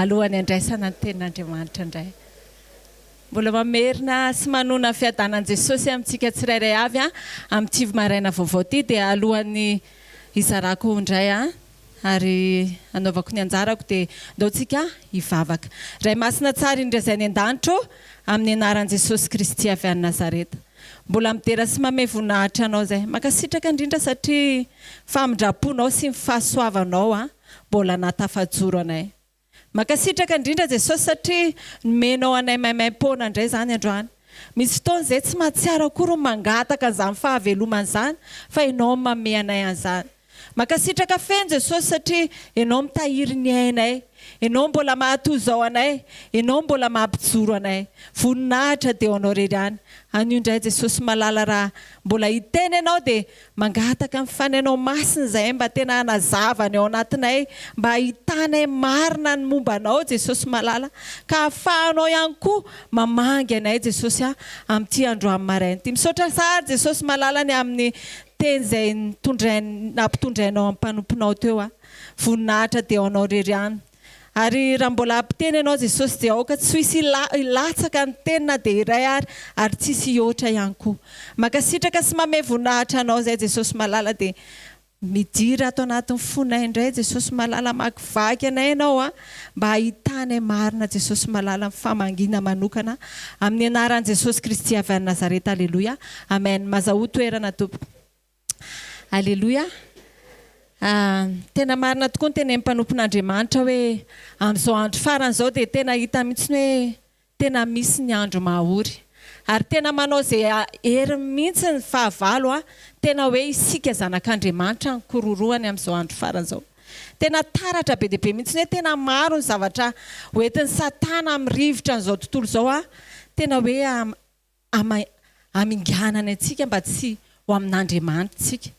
alohan'ny andraisana ny tenin'Andriamanitra indray. Mbola mamerina sy manona fiadanan'i Jesosy amintsika tsirairay avy amin'ny tivy maraina vaovao ity dia alohan'ny izarako indray ary anaovako ny anjarako dia ndaontsika hivavaka. Ray masina tsara indray izay ny an-danitro amin'ny anaran'i Jesosy Kristy avy any Nazareta. Mbola midera sy mamay voninahitra anao izay. Mankasitraka indrindra satria famindraponao sy ny fahasoavanao mbola natafajoro anay. Mankasitraka indrindra Jesosy satria nomenao anay maimaimpona indray izany androany. Misy fotoana izay tsy mahatsiaro akory mangataka an'izany fahavelomana izany fa ianao manome anay an'izany. Mankasitraka feno Jesosy satria ianao mitahiry ny ainay. Ianao mbola mahatozao anay. Ianao mbola mampijoro anay. Voninahitra dia anao irery ihany. Anio indray Jesosy malala raha mbola hiteny ianao dia mangataka amin'ny fanainao masina izay mba tena hanazavany ao anatinay, mba hitanay marina ny mombanao Jesosy malala, ka ahafahanao ihany koa mamangy anay Jesosy amin'ity androany maraina. Misaotra sara Jesosy malala ny amin'ny teny izay nampitondrainao amin'ny mpanomponao teo. Voninahitra dia anao irery ihany. Ary raha mbola ampiteny ianao Jesosy dia aoka tsy hisy hilatsaka ny tenina dia iray ary tsy hisy hihoatra ihany koa. Mankasitraka sy mamay voninahitra anao izay Jesosy malala dia midira ato anatin'ny fonay indray Jesosy malala, makivaky anay ianao mba hahitanay marina Jesosy malala amin'ny famangina manokana amin'ny anaran'i Jesosy Kristy avy any Nazareta. Aleloia. Amen. Mazaho toerana tompoko. Aleloia. Tena marina tokoa ny tena mpanompon'Andriamanitra hoe amin'izao andro farany izao dia tena hita mihitsy hoe tena misy ny andro mahory. Ary tena manao izay hery mihitsy ny fahavalo tena hoe isika zanak'Andriamanitra ny kororohany amin'izao andro farany izao. Tena taratra be dia be mihitsy hoe tena maro ny zavatra hoentin'ny Satana amin'ny rivotra n'izao tontolo izao tena hoe haminganana antsika mba tsy ho amin'Andriamanitra tsika.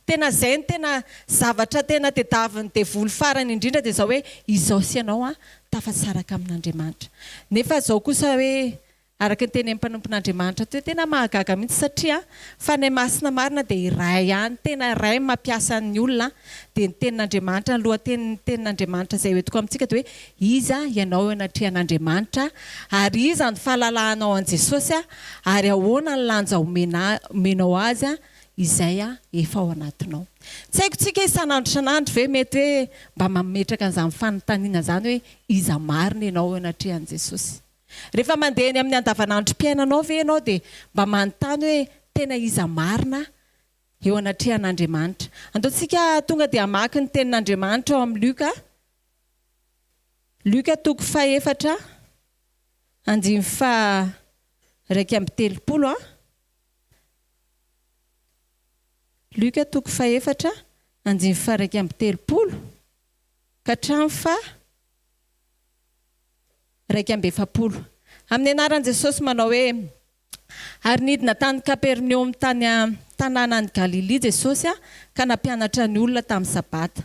Tena izay ny tena zavatra tena tediavin'ny devoly farany indrindra dia izao hoe izao sy ianao tafatsaraka amin'Andriamanitra. Nefa izao kosa hoe araka ny teny mpanompon'Andriamanitra toa tena mahagaga mihitsy satria fanay masina marina dia iray ihany, tena iray mampiasa ny olona dia ny tenin'Andriamanitra, ny lohatenin'ny tenin'Andriamanitra izay hoentiko amintsika dia hoe iza ianao anatrehan'Andriamanitra ary iza ny fahalalanao an Jesosy ary ahoana ny lanja omenao azy izay efa ao anatinao. Tsy haiko tsika isan'andro isan'andro ve mety hoe mba mametraka an'izany fanontaniana izany hoe iza marina ianao anatrehan'i Jesosy. Rehefa mandeha eny amin'ny andavanandrom-piainanao ve ianao dia mba manontany hoe tena iza marina eo anatrehan'Andriamanitra. Andaontsika tonga dia hamaky ny tenin'Andriamanitra ao amin'ny Luka 4:4 2:telopolo. Luka 4:4 2:telopolo ka hatramin'ny 2:10. Amin'ny anaran'i Jesosy manao hoe ary nidina tany Kapernaum tanànan'i Galilea Jesosy ka nampianatra ny olona tamin'ny sabata.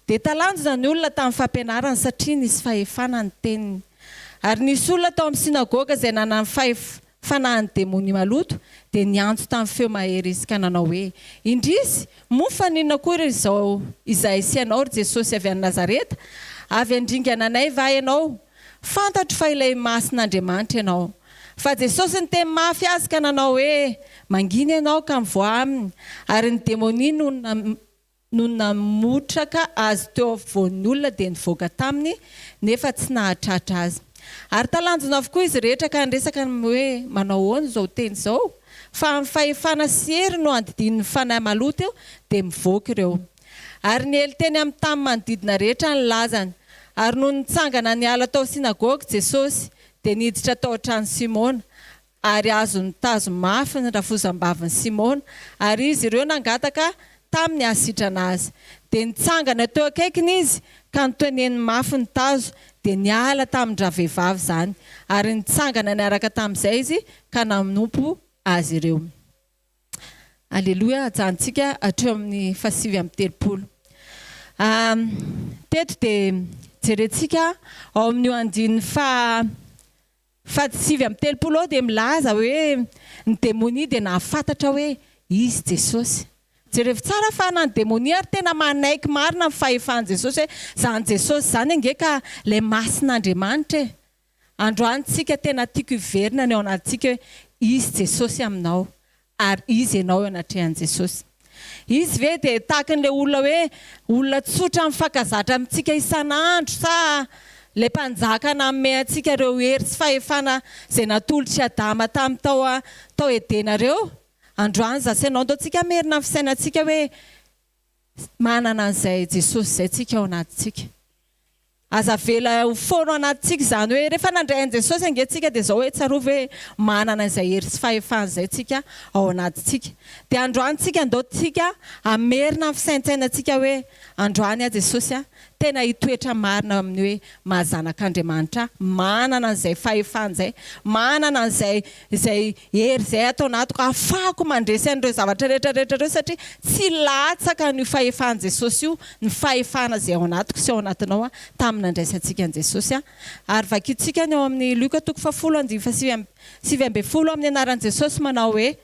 Dia talanjona ny olona tamin'ny fampianarana satria nisy fahefana ny teniny. Ary nisy olona tao amin'ny sinagoga izay nanana fanahin'ny demônia maloto dia niantso tamin'ny feo mahery izy ka nanao hoe indrisy mofa ninona kory izao izay sy ianao ry Jesosy avy any Nazareta, avy andringana anay va ianao? Fantatro fa ilay masin'Andriamanitra ianao. Fa Jesosy ny teny mafy azy ka nanao hoe mangina ianao ka mivoa aminy. Ary ny demônia no namotraka azy teo afovoan'ny olona dia nivoaka taminy nefa tsy nahatratra azy. Ary talanjona avokoa izy rehetra ka niresaka hoe manao ahoana izao teny izao? Fa amin'ny fahefana sy hery no andidinin'ny fanahy maloto eo dia mivoaka ireo. Ary ny ely teny amin'ny tany manodidina rehetra ny lazany. Ary no nitsangana niala tao sinagoga Jesosy dia niditra tao an-trano Simona ary azo nitazo mafy ny rafozam-bavin'i Simona ary izy ireo nangataka tamin'ny hasitrana azy. Dia nitsangana teo akaikiny izy ka niteneny mafy ny tazo dia niala tamin-dra vehivavy izany ary nitsangana niaraka tamin'izay izy ka nanompo azy ireo. Aleloia. Ajantsika hatreo amin'ny 7:telopolo. Teto dia jerentsika ao amin'ny andin'ny 7:telopolo dia milaza hoe ny demônia dia nahafantatra hoe izy Jesosy. jereo tsara fa na ny démonia ary tena manaiky marina amin'ny fahefan'i Jesosy hoe zany Jesosy zany ange ka ilay masin'Andriamanitra e. Androantsika tena tiako hiverina ny ao anatintsika hoe izy Jesosy aminao ary izy ianao eo anatrehan'i Jesosy. Izy ve dia tahakan'ilay olona hoe olona tsotra mifankazatra amintsika isan'andro sa ilay mpanjaka nanome antsika ireo hery sy fahefana izay natolotry Adama tamin'ny tao Edenareo. Androany zasanao antsika merina amin'ny fisainantsika hoe manana an'izay Jesosy izay tsika ao anatintsika. Aza vela ho fono anatintsika izany hoe rehefa nandray an'i Jesosy angentsika dia izao hoe tsarovy hoe manana izay hery sy fahefana izay tsika ao anatintsika. Dia androany tsika andaotsika amerina amin'ny fisaintsainantsika hoe androany Jesosy tena hitoetra marina amin'ny hoe mahazanak'Andriamanitra, manana an'izay fahefana izay, manana an'izay hery izay atao anatiko, ahafahako mandresy an'ireo zavatra rehetrarehetra ireo satria tsy latsaka ny fahefan'i Jesosy io, ny fahefana izay ao anatiko sy ao anatinao tamin'ny nandraisa antsika an'i Jesosy. Ary vakitsika ny ao amin'ny Luka 7:7-10 amin'ny anaran'i Jesosy manao hoe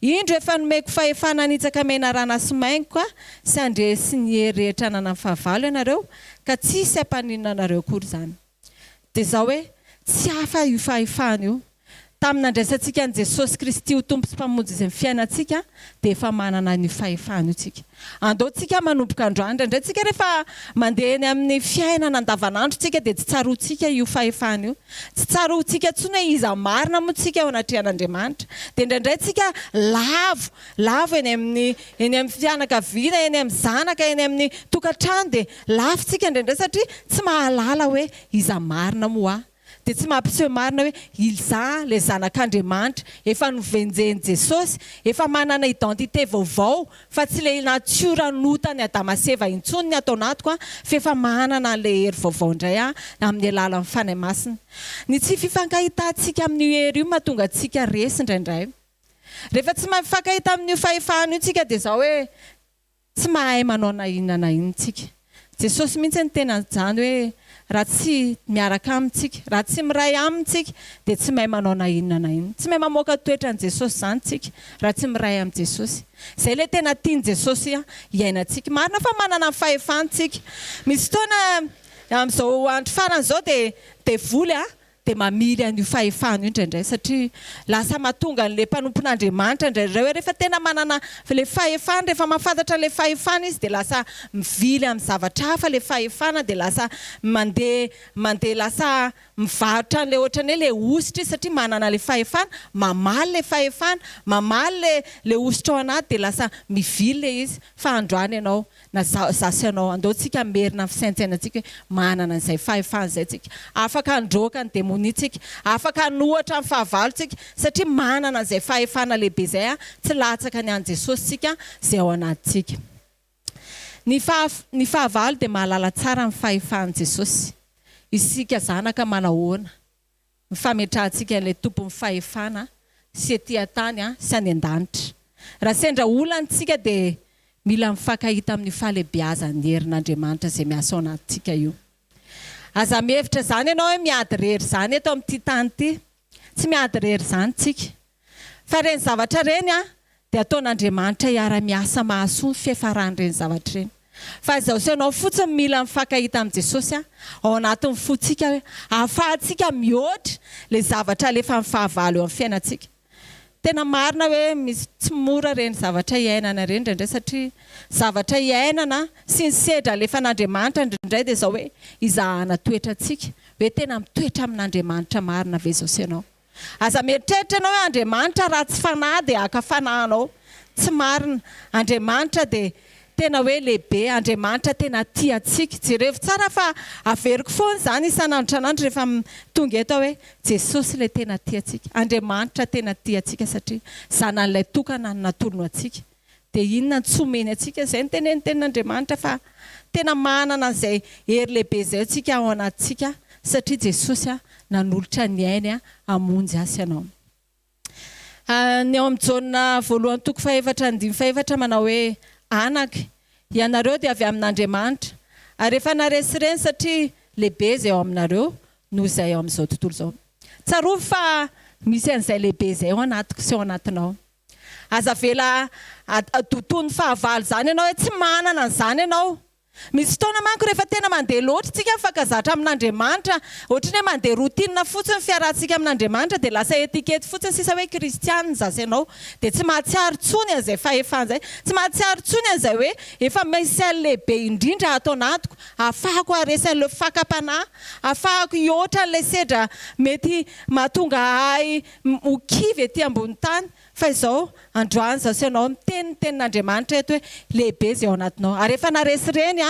indro efa nomeko fahefana nitsaka menarana sy maingo sy andresy ny hery rehetra nanana fahavalo ianareo ka tsisy hampaninona anareo akory izany. Dia izao hoe tsy hafa io fahefana io. Tamin'ny nandraisantsika an'i Jesosy Kristy ho tompo sy mpamonjy izay fiainantsika dia efa manana ny fahefana io tsika. Andaotsika manomboka androany indray tsika rehefa mandeha eny amin'ny fiainana andavanandro tsika dia tsy tsaroantsika io fahefana io. Tsy tsaroantsika intsony hoe iza marina moa tsika ao anatrehan'Andriamanitra. Dia indraindray tsika lavo eny amin'ny fianakaviana, eny amin'ny zanaka, eny amin'ny tokantrano dia lafontsika indraindray satria tsy mahalala hoe iza marina moa. Dia tsy mampiseho marina hoe iza ilay zanak'Andriamanitra efa novenjen'i Jesosy, efa manana identité vaovao fa tsy ilay natiora notany Adama sy Eva intsony ny atao anatiko fa efa manana ilay hery vaovao indray amin'ny alalan'ny fanahy masina. Ny tsy fifankahitantsika amin'ny hery io mahatonga antsika resy indraindray. Rehefa tsy mifankahita amin'io fahefana io tsika dia izao hoe tsy mahay manao na inona na inona tsika. Jesosy mihitsy ny tena izany hoe raha tsy miaraka amintsika, raha tsy miray amintsika dia tsy mahay manao na inona na inona. Tsy mahay mamoaka toetra an'i Jesosy izany tsika raha tsy miray amin'i Jesosy. Izay ilay tena tian'i Jesosy iainantsika. Marina fa manana fahefantsika. Misy fotoana amin'izao andro farany izao dia voly dia mamily an'io fahefana io indraindray satria lasa mahatonga an'ilay mpanompon'Andriamanitra indraindray hoe rehefa tena manana ilay fahefana, rehefa mahafantatra ilay fahefana izy dia lasa mivily amin'ny zavatra hafa ilay fahefana dia lasa mandeha lasa mivarotra an'ilay ohatran'ny hoe ilay ositra izy satria manana ilay fahefana, mamaly ilay fahefana, mamaly ilay ositra ao anaty dia lasa mivily ilay izy. Fa androany ianao na zasy ianao andaotsika merina amin'ny fisaintsainantsika hoe manana an'izay fahefana izay tsika. Afaka androaka ny démonitsika, afaka hanohatra amin'ny fahavalontsika satria manana an'izay fahefana lehibe izay tsy latsaka ny an'i Jesosy tsika izay ao anatintsika. Ny fahavalo dia mahalala tsara amin'ny fahefan'i Jesosy. Isika zanaka manahoana mifametrahantsika an'ilay tompon'ny fahefana sy etỳ tany sy any an-danitra. Raha sendra olantsika dia mila mifankahita amin'ny fahalehibeazan'ny herin'Andriamanitra izay miasa ao anatintsika io. Aza mihevitra izany ianao hoe miady rery izany eto amin'ity tany ity. Tsy miady rery izany tsika. Fa ireny zavatra ireny dia ataon'Andriamanitra hiara-miasa mahasoa ny fiafaran'ireny zavatra ireny. Fa izao sy ianao fotsiny mila mifankahita amin'ny Jesosy ao anatin'ny fotsika hoe ahafahantsika mihoatra ilay zavatra alefa amin'ny fahavalo eo amin'ny fiainantsika. Tena marina hoe misy tsy mora ireny zavatra iainana ireny indraindray satria zavatra iainana sy ny sedra alefa n'Andriamanitra indraindray dia izao hoe izahana toetrantsika hoe tena mitoetra amin'Andriamanitra marina ve izao sy ianao. Aza mieritreritra ianao hoe Andriamanitra raha tsy fanahy dia haka fanahinao. Tsy marina. Andriamanitra dia tena hoe lehibe, Andriamanitra tena tia antsika. Jereo tsara fa averiko foana izany isan'andro isan'andro rehefa tonga eto hoe Jesosy ilay tena tia antsika. Andriamanitra tena tia antsika satria zanan'ilay tokana no natolona antsika. Dia inona ny tsomeny antsika izay ny tenenin-tenin'Andriamanitra fa tena manana an'izay hery lehibe izay antsika ao anatintsika satria Jesosy nanolotra ny ainy hamonjy azy ianao. Ny ao amin'ny Jaona 1:4-5 manao hoe anaka, ianareo dia avy amin'Andriamanitra ary rehefa naresy ireny satria lehibe izay ao aminareo noho izay ao amin'izao tontolo izao. Tsarovy fa misy an'izay lehibe izay ao anatiko sy ao anatinao. aza vela tontony fahavalo zany ianao hoe tsy manana an'izany ianao. Misy fotoana manko rehefa tena mandeha loatra tsika mifankazatra amin'Andriamanitra, ohatrany hoe mandeha routine fotsiny fiarahantsika amin'Andriamanitra dia lasa etikety fotsiny sisa hoe kristianina zasy ianao, dia tsy mahatsiaro tsony an'izay fahefana izay, tsy mahatsiaro tsony an'izay hoe efa misy lehibe indrindra ato anatiko, ahafahako haresy an'ilay fakapanahy, ahafahako hihoatra an'ilay sedra mety mahatonga ahy ho kivy etỳ ambony tany. Fa izao androany zao sy ianao miteny tenin'Andriamanitra eto hoe lehibe izay ao anatinao. Ary efa naresy ireny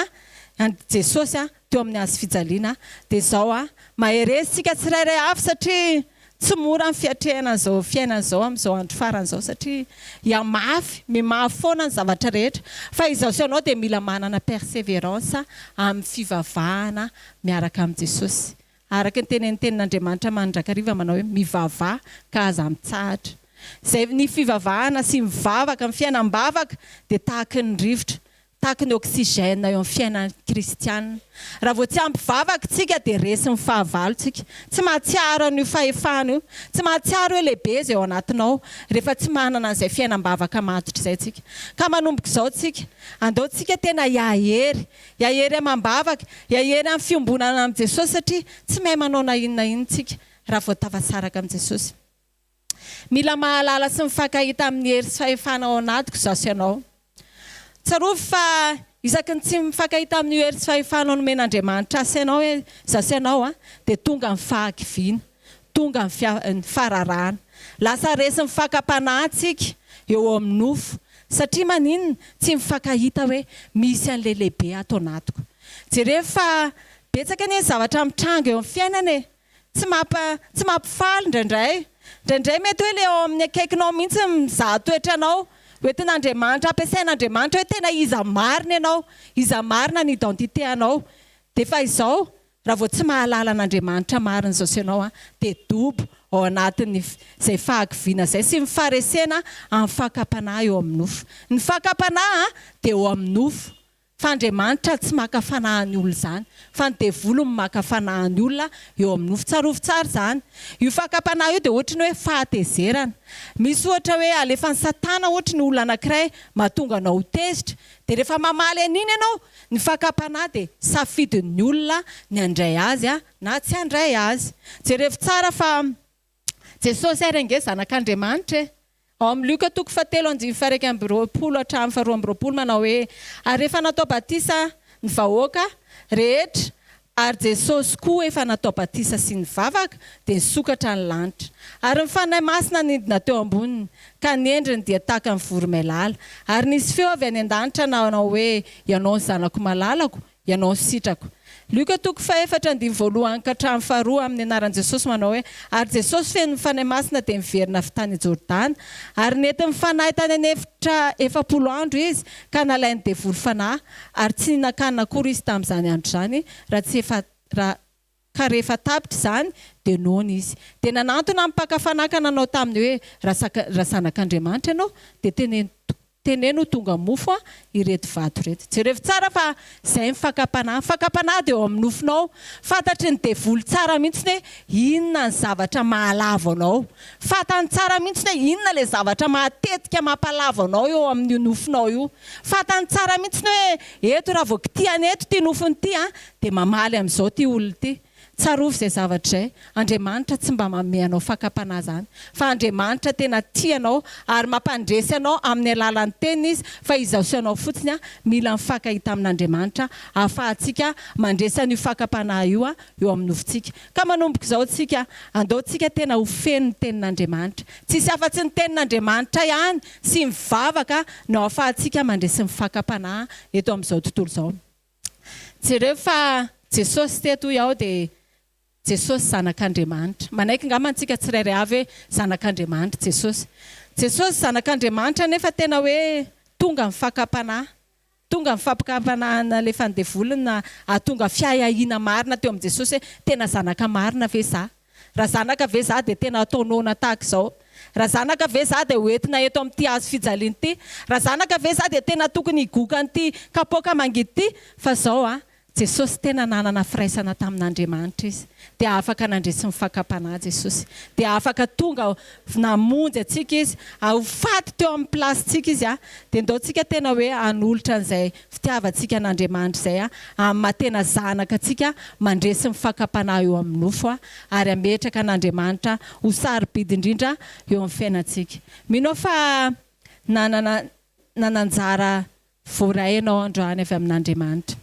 Jesosy teo amin'ny hazo fijaliana dia izao maheresitsika tsirairay avy satria tsy mora ny fiatrehana izao fiainana izao amin'izao andro farana izao satria mafy mimafy foana ny zavatra rehetra. Fa izao sy ianao dia mila manana persévérance amin'ny fivavahana miaraka amin'ny Jesosy. Araka ny tenin'Andriamanitra mandrakariva manao hoe mivavaha ka aza mitsahatra. Zay ny fivavahana sy mivavaka amin'ny fiainam-bavaka dia tahaka ny rivotra, tahaka ny oxygène eo amin'ny fiainan'ny kristianina. Raha vao tsy ampivavaka tsika dia resy ny fahavalo tsika. Tsy mahatsiaro an'io fahefana io, tsy mahatsiaro hoe lehibe izay ao anatinao rehefa tsy manana an'izay fiainam-bavaka matotra izay tsika. Ka manomboka izao tsika, andao tsika tena hiahery amam-bavaka, hiahery amin'ny fiombonana amin'ny Jesosy satria tsy mahay manao na inona na inona tsika raha vao tafasaraka amin'ny Jesosy. Mila mahalala sy mifankahita amin'ny hery sy fahefana ao anatiko zaho sy ianao. Tsarovy fa isaky ny tsy mifankahita amin'ny hery sy fahefana ao nomen'Andriamanitra sy ianao hoe zaho sy ianao dia tonga ny fahakiviana, tonga ny fararana. Lasa resy mifankapanahy tsika eo amin'ny nofo satria maninona tsy mifankahita hoe misy an'ilay lehibe ato anatiko. Jereo fa betsaka ny zavatra mitranga eo amin'ny fiainana tsy mampifaly indraindray. Indraindray mety hoe ilay ao amin'ny akaikinao mihitsy mizaha toetra anao hoentin'Andriamanitra, ampiasain'Andriamanitra hoe tena iza marina ianao, iza marina ny identité anao. Dia fa izao raha vao tsy mahalala an'Andriamanitra marina izao sy ianao dia dobo ao anatin'izay fahakiviana izay sy mifaresena amin'ny fakapanahy eo amin'ny nofo. Ny fakapanahy dia eo amin'ny nofo. Fa Andriamanitra tsy maka fanahy ny olona izany, fa ny devolo no maka fanahy ny olona eo amin'ny nofo. Tsarovy tsara izany. Io fakapanahy io dia ohatra ny hoe fahatezerana. Misy ohatra hoe alefa ny Satana ohatra ny olona anankiray mahatonga anao ho tezitra, dia rehefa mamaly an'iny ianao ny fakapanahy dia safidin'ny olona ny handray azy na tsy handray azy. Jereo tsara fa Jesosy arenge zanak'Andriamanitra ao amin'ny Luka 7:1-2 hatramin'ny 12 manao hoe ary rehefa natao batisa ny vahoaka rehetra ary Jesosy koa efa natao batisa sy ny vavaka dia nisokatra ny lanitra. Ary ny fanahy masina nidina teo amboniny ka ny endriny dia tahaka ny voromailala. Ary nisy feo avy any an-danitra nanao hoe ianao ny zanako malalako, ianao ny sitrako. Luka 4:1-2 amin'ny anaran'i Jesosy manao hoe ary Jesosy feno ny fanahy masina dia miverina avy tany Jordana ary nety mifanahy tany anefitra 40 andro izy ka nalainy devoly fanahy ary tsy nakanina akory izy tamin'izany andro izany ka rehefa tapitra izany dia noana izy. Dia nanantona amin'ny mpaka-fanahy nanao taminy hoe raha zanak'Andriamanitra ianao dia teneno tonga mofo ireto vato reto. Jereo tsara fa izay fakapanahy. Fakapanahy dia eo amin'ny nofonao. Fantatry ny devoly tsara mihitsy hoe inona ny zavatra mahalava anao. Fantany tsara mihitsy hoe inona ilay zavatra matetika mampalava anao eo amin'ny nofonao io. Fantany tsara mihitsy hoe eto raha vao kitiany eto ty nofony ty dia mamaly amin'izao ty olona ty. Tsarovy izay zavatra izay. Andriamanitra tsy mba manome anao fakapanahy izany. Fa Andriamanitra tena tianao ary mampandresy anao amin'ny alalan'ny teniny izy fa izahoanao fotsiny mila mifankahita amin'Andriamanitra ahafahantsika mandresy an'io fakapanahy io eo amin'ny nofontsika. Ka manomboka izao tsika andao tsika tena ho feno ny tenin'Andriamanitra. Tsisy afa-tsy ny tenin'Andriamanitra ihany sy mivavaka no ahafahantsika mandresy ny fakapanahy eto amin'izao tontolo izao. Jereo fa Jesosy teto iaho dia Jesosy zanak'Andriamanitra. Manaiky angamba antsika tsirairay avy hoe zanak'Andriamanitra Jesosy. Jesosy zanak'Andriamanitra nefa tena hoe tonga ny fakapanahy. Tonga ny fakapanahy lefa ny devolina atonga fiahiahina marina teo amin'ny Jesosy hoe tena zanaka marina ve za? Raha zanaka ve za dia tena ataonona tahaka izao. Raha zanaka ve za dia hoentina eto amin'ity hazo fijaliana ity. Raha zanaka ve za dia tena tokony higoka an'ity kapoaka mangidy ity. Fa izao Jesosy tena nanana firaisana tamin'Andriamanitra izy dia afaka nandresy mifakapanahy Jesosy dia afaka tonga namonjy atsika izy ahofaty teo amin'ny plasitsika izy dia ndaontsika tena hoe hanolotra an'izay fitiavantsika n'Andriamanitra izay amin'ny mahatena zanaka atsika mandresy mifakapanahy eo amin'ny nofo ary ametraka n'Andriamanitra ho sarobidy indrindra eo amin'ny fiainantsika. Mino fa nananjara voaray ianao androany avy amin'Andriamanitra.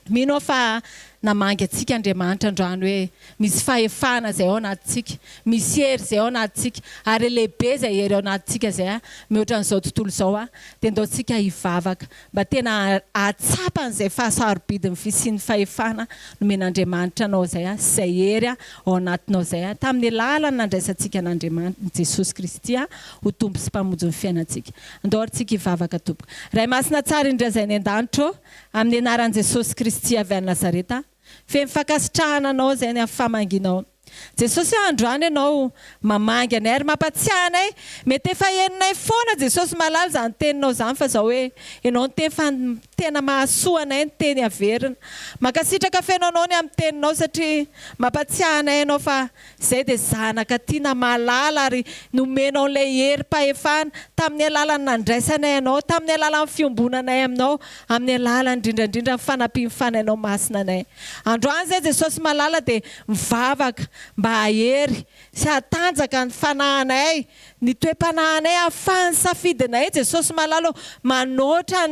Mino fa namangy atsika Andriamanitra androany hoe misy fahefana izay ao anatintsika, misy hery izay ao anatintsika ary lehibe izay hery ao anatintsika izay mihoatra an'izao tontolo izao dia ndaontsika hivavaka mba tena hatsapa an'izay fahasarobidy ny fisian'ny fahefana nomen'Andriamanitra anao izay sy izay hery ao anatinao izay tamin'ny lalany nandraisantsika n'Andriamanitra Jesosy Kristy ho tompo sy mpamonjy ny fiainantsika. Andao ary tsika hivavaka tompoko. Ray masina tsara indray izay ny an-danitro amin'ny anaran'i Jesosy Kristy avy any Nazareta. Femifakasitrahana anao izay ny amin'ny famanginao. Jesosy androany ianao mamangy anay ary mampatsiahy anay mety efa heninay foana Jesosy malala izany teninao izany fa izao hoe ianao ny teny fa tena mahasoa anay ny teny averina. Mankasitraka fenao ny amin'ny teninao satria mampatsiahy anay ianao fa izay dia zanaka tiana malala ary nomenao ilay hery pahefana tamin'ny alalany nandraisanay ianao, tamin'ny alalany fiombonanay aminao, amin'ny alalany indrindrandrindra ny fanampifananao masina anay. Androany izay Jesosy malala dia mivavaka mba hahery sy hatanjaka ny fanahinay, ny toe-panahinay ahafahany safidinay Jesosy malala mihoatra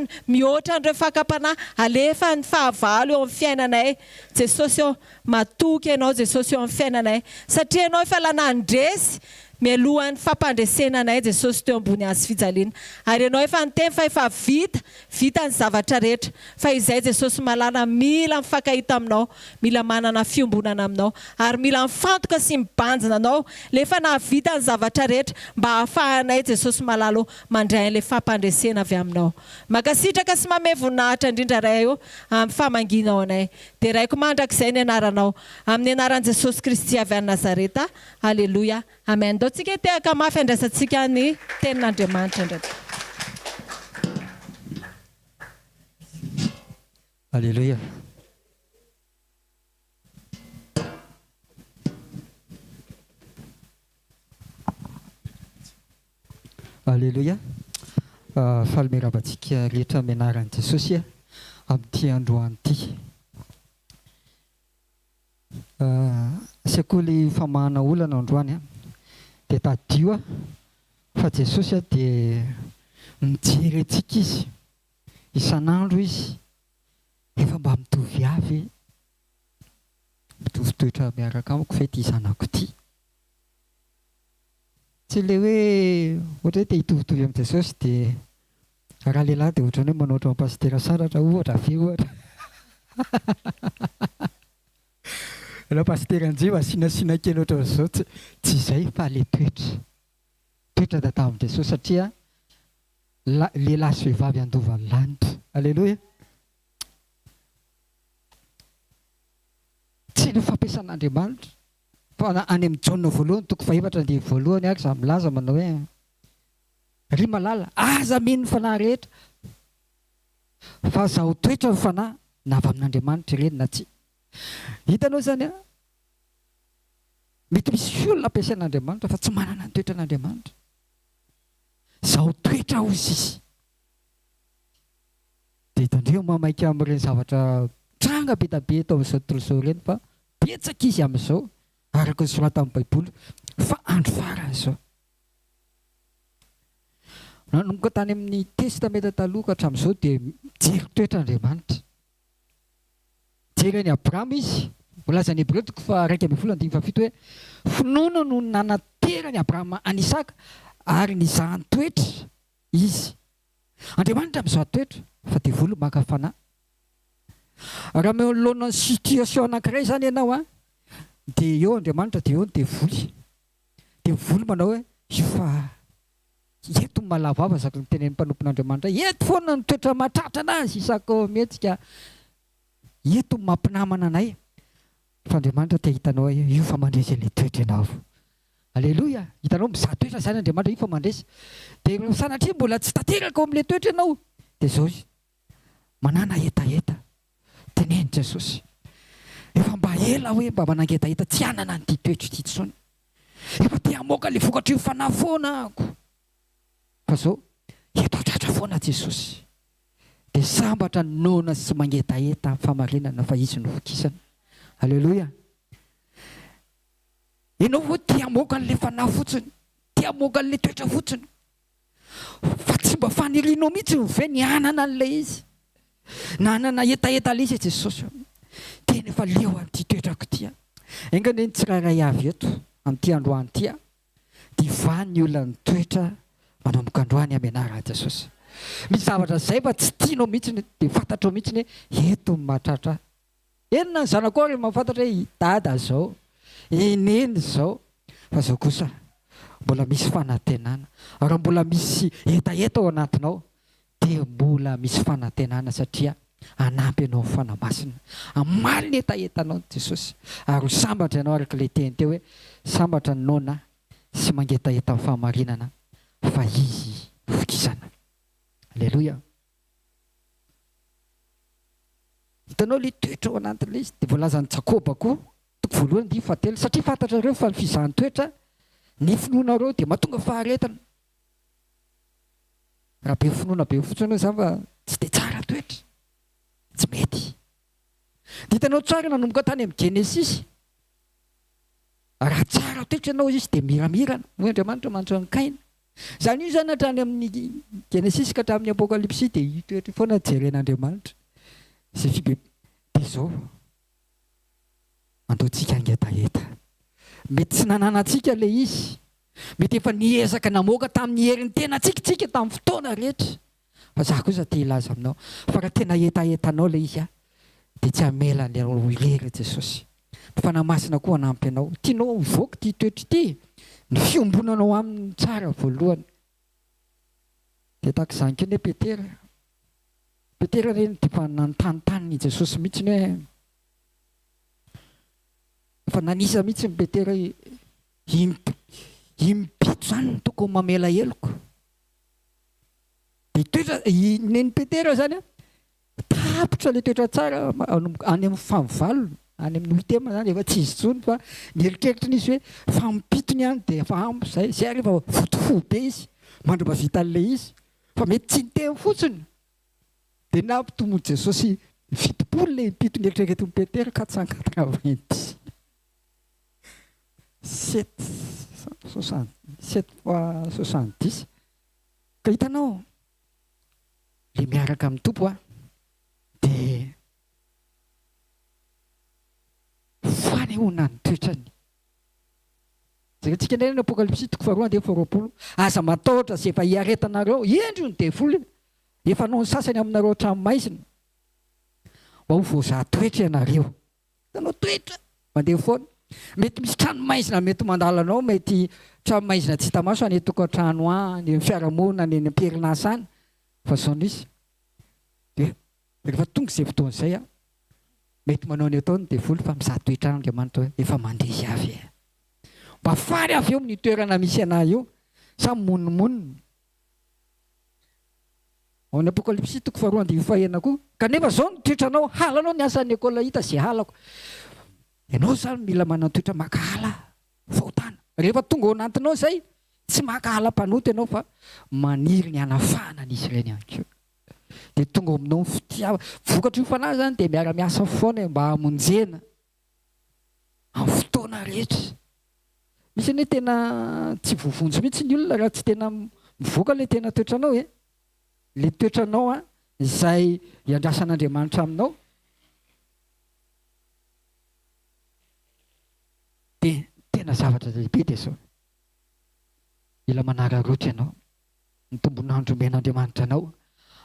an'ireo fakapanahy alefa ny fahavalo eo amin'ny fiainanay. Jesosy eo matoky ianao Jesosy eo amin'ny fiainanay satria ianao efa nandresy mialohan'ny fampandresenanay Jesosy teo ambony hazo fijaliana ary ianao efa niteny fa efa vita ny zavatra rehetra fa izay Jesosy malala mila mifankahita aminao, mila manana fiombonana aminao ary mila mifantoka sy mibanjina anao lefa nahavita ny zavatra rehetra mba hahafahanay Jesosy malala mandray an'ilay fampandresena avy aminao. Mankasitraka sy manome voninahitra indrindra ray eo amin'ny famanginao anay dia raiko mandrakizay ny anaranao amin'ny anaran'i Jesosy Kristy avy any Nazareta. Aleluia. Amen. Tsika tehaka mafy andraisantsika ny tenin'Andriamanitra ndraiky. Alléluia. Alléluia. Falmeravantsika rehetra amin'ny anaran'i Jesosy amin'ity androany ity. Sekoly famahana olana androany dia tadio fa Jesosy dia mijery antsika izy isan'andro izy efa mba mitovy avy mitovy toetra miaraka amiko fa ity zanako ity tsy le hoe ohatra hoe te hitovitovy amin'ny Jesosy dia raha lehilahy dia ohatrany hoe manoatra pastera saratra ohatra ve ohatra raha pastera anjeva sinasina kely ohatra zao tsy izay fa le toetra da tamin'i Jesosy satria lehilahy sy vehivavy andovan'ny lanitra. Alleluia. Tsy ny fampiasan'Andriamanitra fa any amin'ny Jaona voalohany toko faefatra dia voalohany ary izaho milaza manao hoe ry malala aza mino ny fanahy rehetra fa zaho toetra ny fanahy na avy amin'Andriamanitra ireny na tsy. Hitanao zany mety misy olona ampiasain'Andriamanitra fa tsy manana ny toetra n'Andriamanitra. Zaho toetra ozy izy dia hitandreo mamaika amin'ireny zavatra tranga be da be tao amin'izao tontolo izao ireny fa betsaka izy amin'izao araka ny sorata amin'ny Baiboly fa andro farany izao. Nanomboka tany amin'ny testamenta taloha ka hatramin'izao dia mijery toetr'Andriamanitra. Jery any Abrahama izy molaza ny Hébreo toko fa 1:17 hoe finoana no nanaterany Abrahama any Isaka ary nizahany toetra izy. Andriamanitra mizaha toetra fa dia voly maka fanahy. Raha mialoana ny situation anankiray zany ianao dia eo Andriamanitra dia eo dia voly manao hoe io fa eto ny malavava zaka ny tenen'ny mpanompon'Andriamanitra eto foana ny toetra mahatratra anazy isako mihetsika eto mampinamana anay fa Andriamanitra te hitanao io fa mandresy ilay toetra ianao. Alleluia. Hitanao mizaha toetra zany Andriamanitra io fa mandresy dia sanatria mbola tsy tanteraka ao amin'ilay toetra ianao dia zao izy manana hetaheta teneny Jesosy efa mba ela hoe mba manangedaheta tsy anana nyty toetry ty tsony efa te hamoaka le vokatra io fanafoana ako fa zao eto tratra foana Jesosy dia sambatra nona sy mangedaheta amin'ny famarinana fa izy no vokisana. Alleloia. Ianao hoe te hamoaka an'le fanahy fotsiny, te hamoaka an'le toetra fotsiny fa tsy mba fanirianao mihitsy ve ny anana an'ilay izy na anana etaeta le izy Jesosy teny efa leo an'ity toetrako tia engany ny tsirairay avy eto amin'ity androany tia divany olona ny toetra manomboka androany amin'ny anarana Jesosy. Misy zavatra zay fa tsy tianao mihitsy dia fantatrao mihitsy hoe eto mahatratra enina ny zanako ary mahafantatra hoe dada zao eneny zao fa zao kosa mbola misy fanantenana. Raha mbola misy etaeta ao anatinao dia mbola misy fanantenana satria anampy ianao amin'ny fanamasina amaly ny etaetanao Jesosy ary ho sambatra ianao araka ilay teny teo hoe sambatra ny nona sy mangetaeta amin'ny fahamarinana fa izy vokisana. Alleluia. Hitanao le toetra ao anatin'ilay izy dia voalazan'ny Jakoba koa toko voalohany dia fahatelo satria fantatrareo fa ny fizahan'ny toetra ny finoanareo dia mahatonga faharetana. Raha be finoana be fotsiny izany fa tsy dia tsara toetra tsy mety. Dia hitanao tsara nanomboka tany amin'ny Genesisy raha tsara toetra ianao izy dia miramirana moa Andriamanitra mantsy ny Kaina. Izany io zany hatrany amin'ny Genesisy ka hatramin'ny Apokalypsy dia io toetra foana jeren'Andriamanitra izay fibe dia zao mandoantsika angetaeta mety tsy nananantsika le izy mety efa niezaka namoaka tamin'ny herin'ny tena tsikitsika tamin'ny fotoana rehetra fa za kosa te hilaza aminao fa raha tena etaetanao le izy dia tsy hamela le irery Jesosy. Fanamasina koa hanampy anao tianao mivoaka ty toetra ity ny fiombonanao amin'ny tsara voalohany dia tahaka izany koa ne Petera reny dia efa nanontanitaniny Jesosy mihitsy hoe efa nanisa mihitsy ny Petera impito zany no tokony mamela heloko. Dia toetra neny Petera zany tapitra le toetra tsara any amin'ny famivalona any amin'ny mitema zany efa tsy izy tsony fa nieritreritra n'izy hoe fa mipitony ihany dia efa ampy zay zay rehefa votofo be izy mandro mavita an'le izy fa mety tsy niteny fotsiny dia nampitomony Jesosy fitopolo le mpito nieritreretiny Petera 490 7 fois 70 ka hitanao le miaraka amin'ny tompo dia fanehoana ny toetrany. Zakantsika indray ny Apokalypsy toko faharoa dia faharoapolo aza matahotra sy efa hiaretanareo endro ny devoly efa nao ny sasany aminareo tranomaizina mba ho voazaha toetra ianareo. Hitanao toetra mandeha foana mety misy tranomaizina mety mandalanao mety tranomaizina tsy hita maso any tokantrano any fiarahamonina any am-perinasa any fa zao izy dia rehefa tonga izay fotoana izay mety manao ny ataony devoly fa mizaha toetra Andriamanitra hoe efa mandeha avy mba fary avy eo amin'ny toerana misy anahy io samy monimonina. Ao ny Apokalypsy toko faharoa andimy fahaenina koa kanefa zao ny toetranao halanao ny asan'ny ekôla hita zay halako. Ianao zany mila manao toetra makahala fahotana rehefa tonga ao anatinao zay tsy makahala mpanoty ianao fa maniry ny hanafahana an'izy ireny ihany koa. Dia tonga aminao ny fitiava vokatra io fanahy zany dia miara-miasa foana mba hamonjena amin'ny fotoana rehetra. Misy ny tena tsy voavonjy mihitsy ny olona raha tsy tena mivoaka le tena toetranao le toetranao izay iandrasan'Andriamanitra aminao dia tena zavatra lehibe dia zao mila manararotra ianao ny tombonandro omen'Andriamanitra anao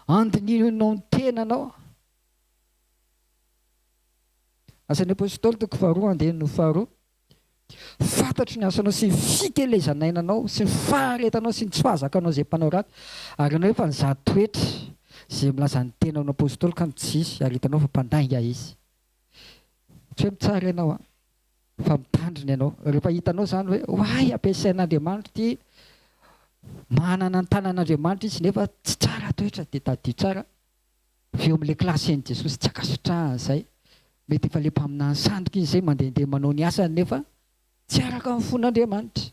andininao ny tenanao. Asan'ny apôstôly toko faharoa andehany faharoa fantatro ny asanao sy ny fitelezainainanao sy ny faharetanao sy ny tsy fahazakanao zay mpanao ratsy ary anao efa nizaha toetra zay milaza ny tena ny apôstôly ka mitsisy ary hitanao fa mpandainga izy tsy hoe mitsara ianao fa mitandrina ianao rehefa hitanao zany hoe hoay ampiasain'Andriamanitra ty manana ny tanan'Andriamanitra izy nefa tsy tsara toetra dia tadio tsara feo amin'ilay klasen'i Jesosy tsy akasotrahany izay. Mety efa le mpaminany sandoka izy izay mandehandeha manao ny asany nefa tsy araka amin'ny fon'Andriamanitra.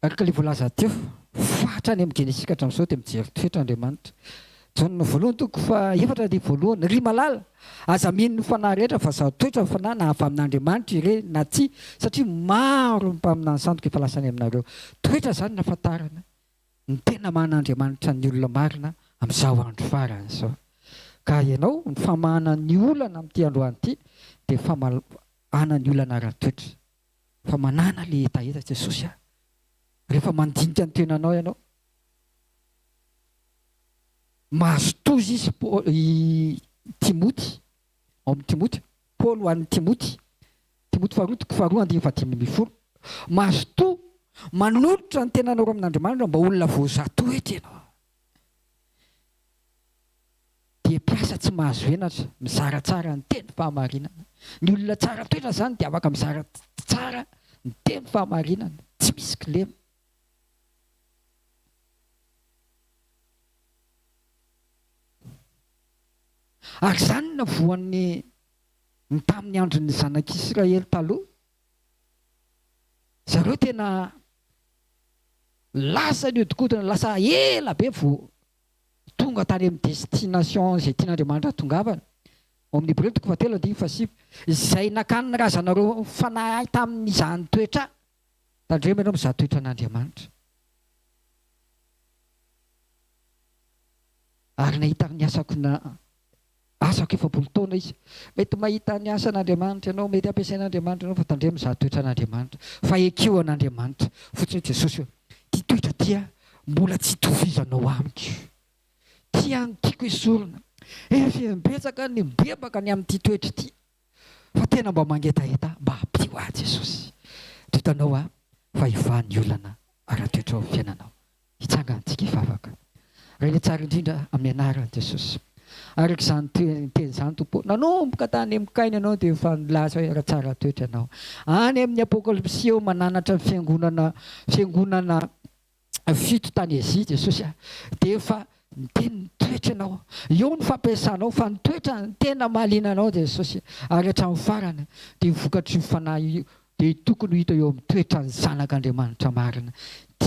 Araka ilay voalaza teo fatra any amin'ny Genesika hatramin'izao dia mijery toetr'Andriamanitra. Jaonina voalohany toko fa efatra dia voalohany ry malala aza mino ny fanahy rehetra fa zaho toetra ny fanahy na avy amin'Andriamanitra ire na tsy satria maro ny mpaminany sandoka efa lasany aminareo. Toetra izany no ahafantarana ny tena man'Andriamanitra ny olona marina amin'izao andro farany izao. Ka ianao ny famahana ny olana amin'ity androany ity dia famahana ny olana ara-toetra. Fa manana ilay hetaheta Jesosy rehefa mandinika ny tenanao ianao. Mahazo tozy izy Timoty, ao amin'ny Timoty, Paoly ho an'ny Timoty faharoa toko faharoa 2:10. Mahazo to manolotra ny tenanao amin'Andriamanitra mba olona voazatoetra ianao. Dia mpiasa tsy mahazo henatra mizara tsara ny teny fahamarinana. Ny olona tsara toetra izany dia afaka mizara tsara ny teny fahamarinana, tsy misy kilema. Ary izany na voan'ny tamin'ny andron'ny zanak'Israely taloha. Zareo tena lasa ny hodikodina, lasa ela be vao tonga tany amin'ny destination izay tian'Andriamanitra tongavana. Ao amin'ny Hébreux 4:7 izay nakany ny razanareo fanahy tamin'izany toetra tandremo ianao mizaha toetra an'Andriamanitra. Ary nahita ny asako 7 taona izy. Mety mahita ny asan'Andriamanitra ianao, mety ampiasain'Andriamanitra ianao fa tandremo mizaha toetra an'Andriamanitra. Fa ekeo an'Andriamanitra. Fotsiny Jesosy ty toetra tia mbola tsy tovizanao amiko. Tia ny tiako esorina. Efa betsaka ny bebaka ny amin'ity toetra ity. Fa tena mba mangetaheta mba hampio ahy Jesosy. Dia hitanao fa ivan'ny olana ara-toetra ao amin'ny fiainanao. Hitsangantsika hifavaka. Raha tsara indrindra amin'ny anaran'i Jesosy. Araka izany teny izany tompo, nanomboka tany amin'ny Kainy ianao dia efa nilaza hoe ara-tsara toetra ianao. Any amin'ny Apokalipsy eo mananatra ny fiangonana fito tany Azia Jesosy dia efa miteny ny toetra ianao. Eo ny fampiasanao fa ny toetra ny tena mahaliana anao Jesosy. Ary hatramin'ny farany dia vokatry ny fanahy dia tokony ho hita eo amin'ny toetra ny zanak'Andriamanitra marina.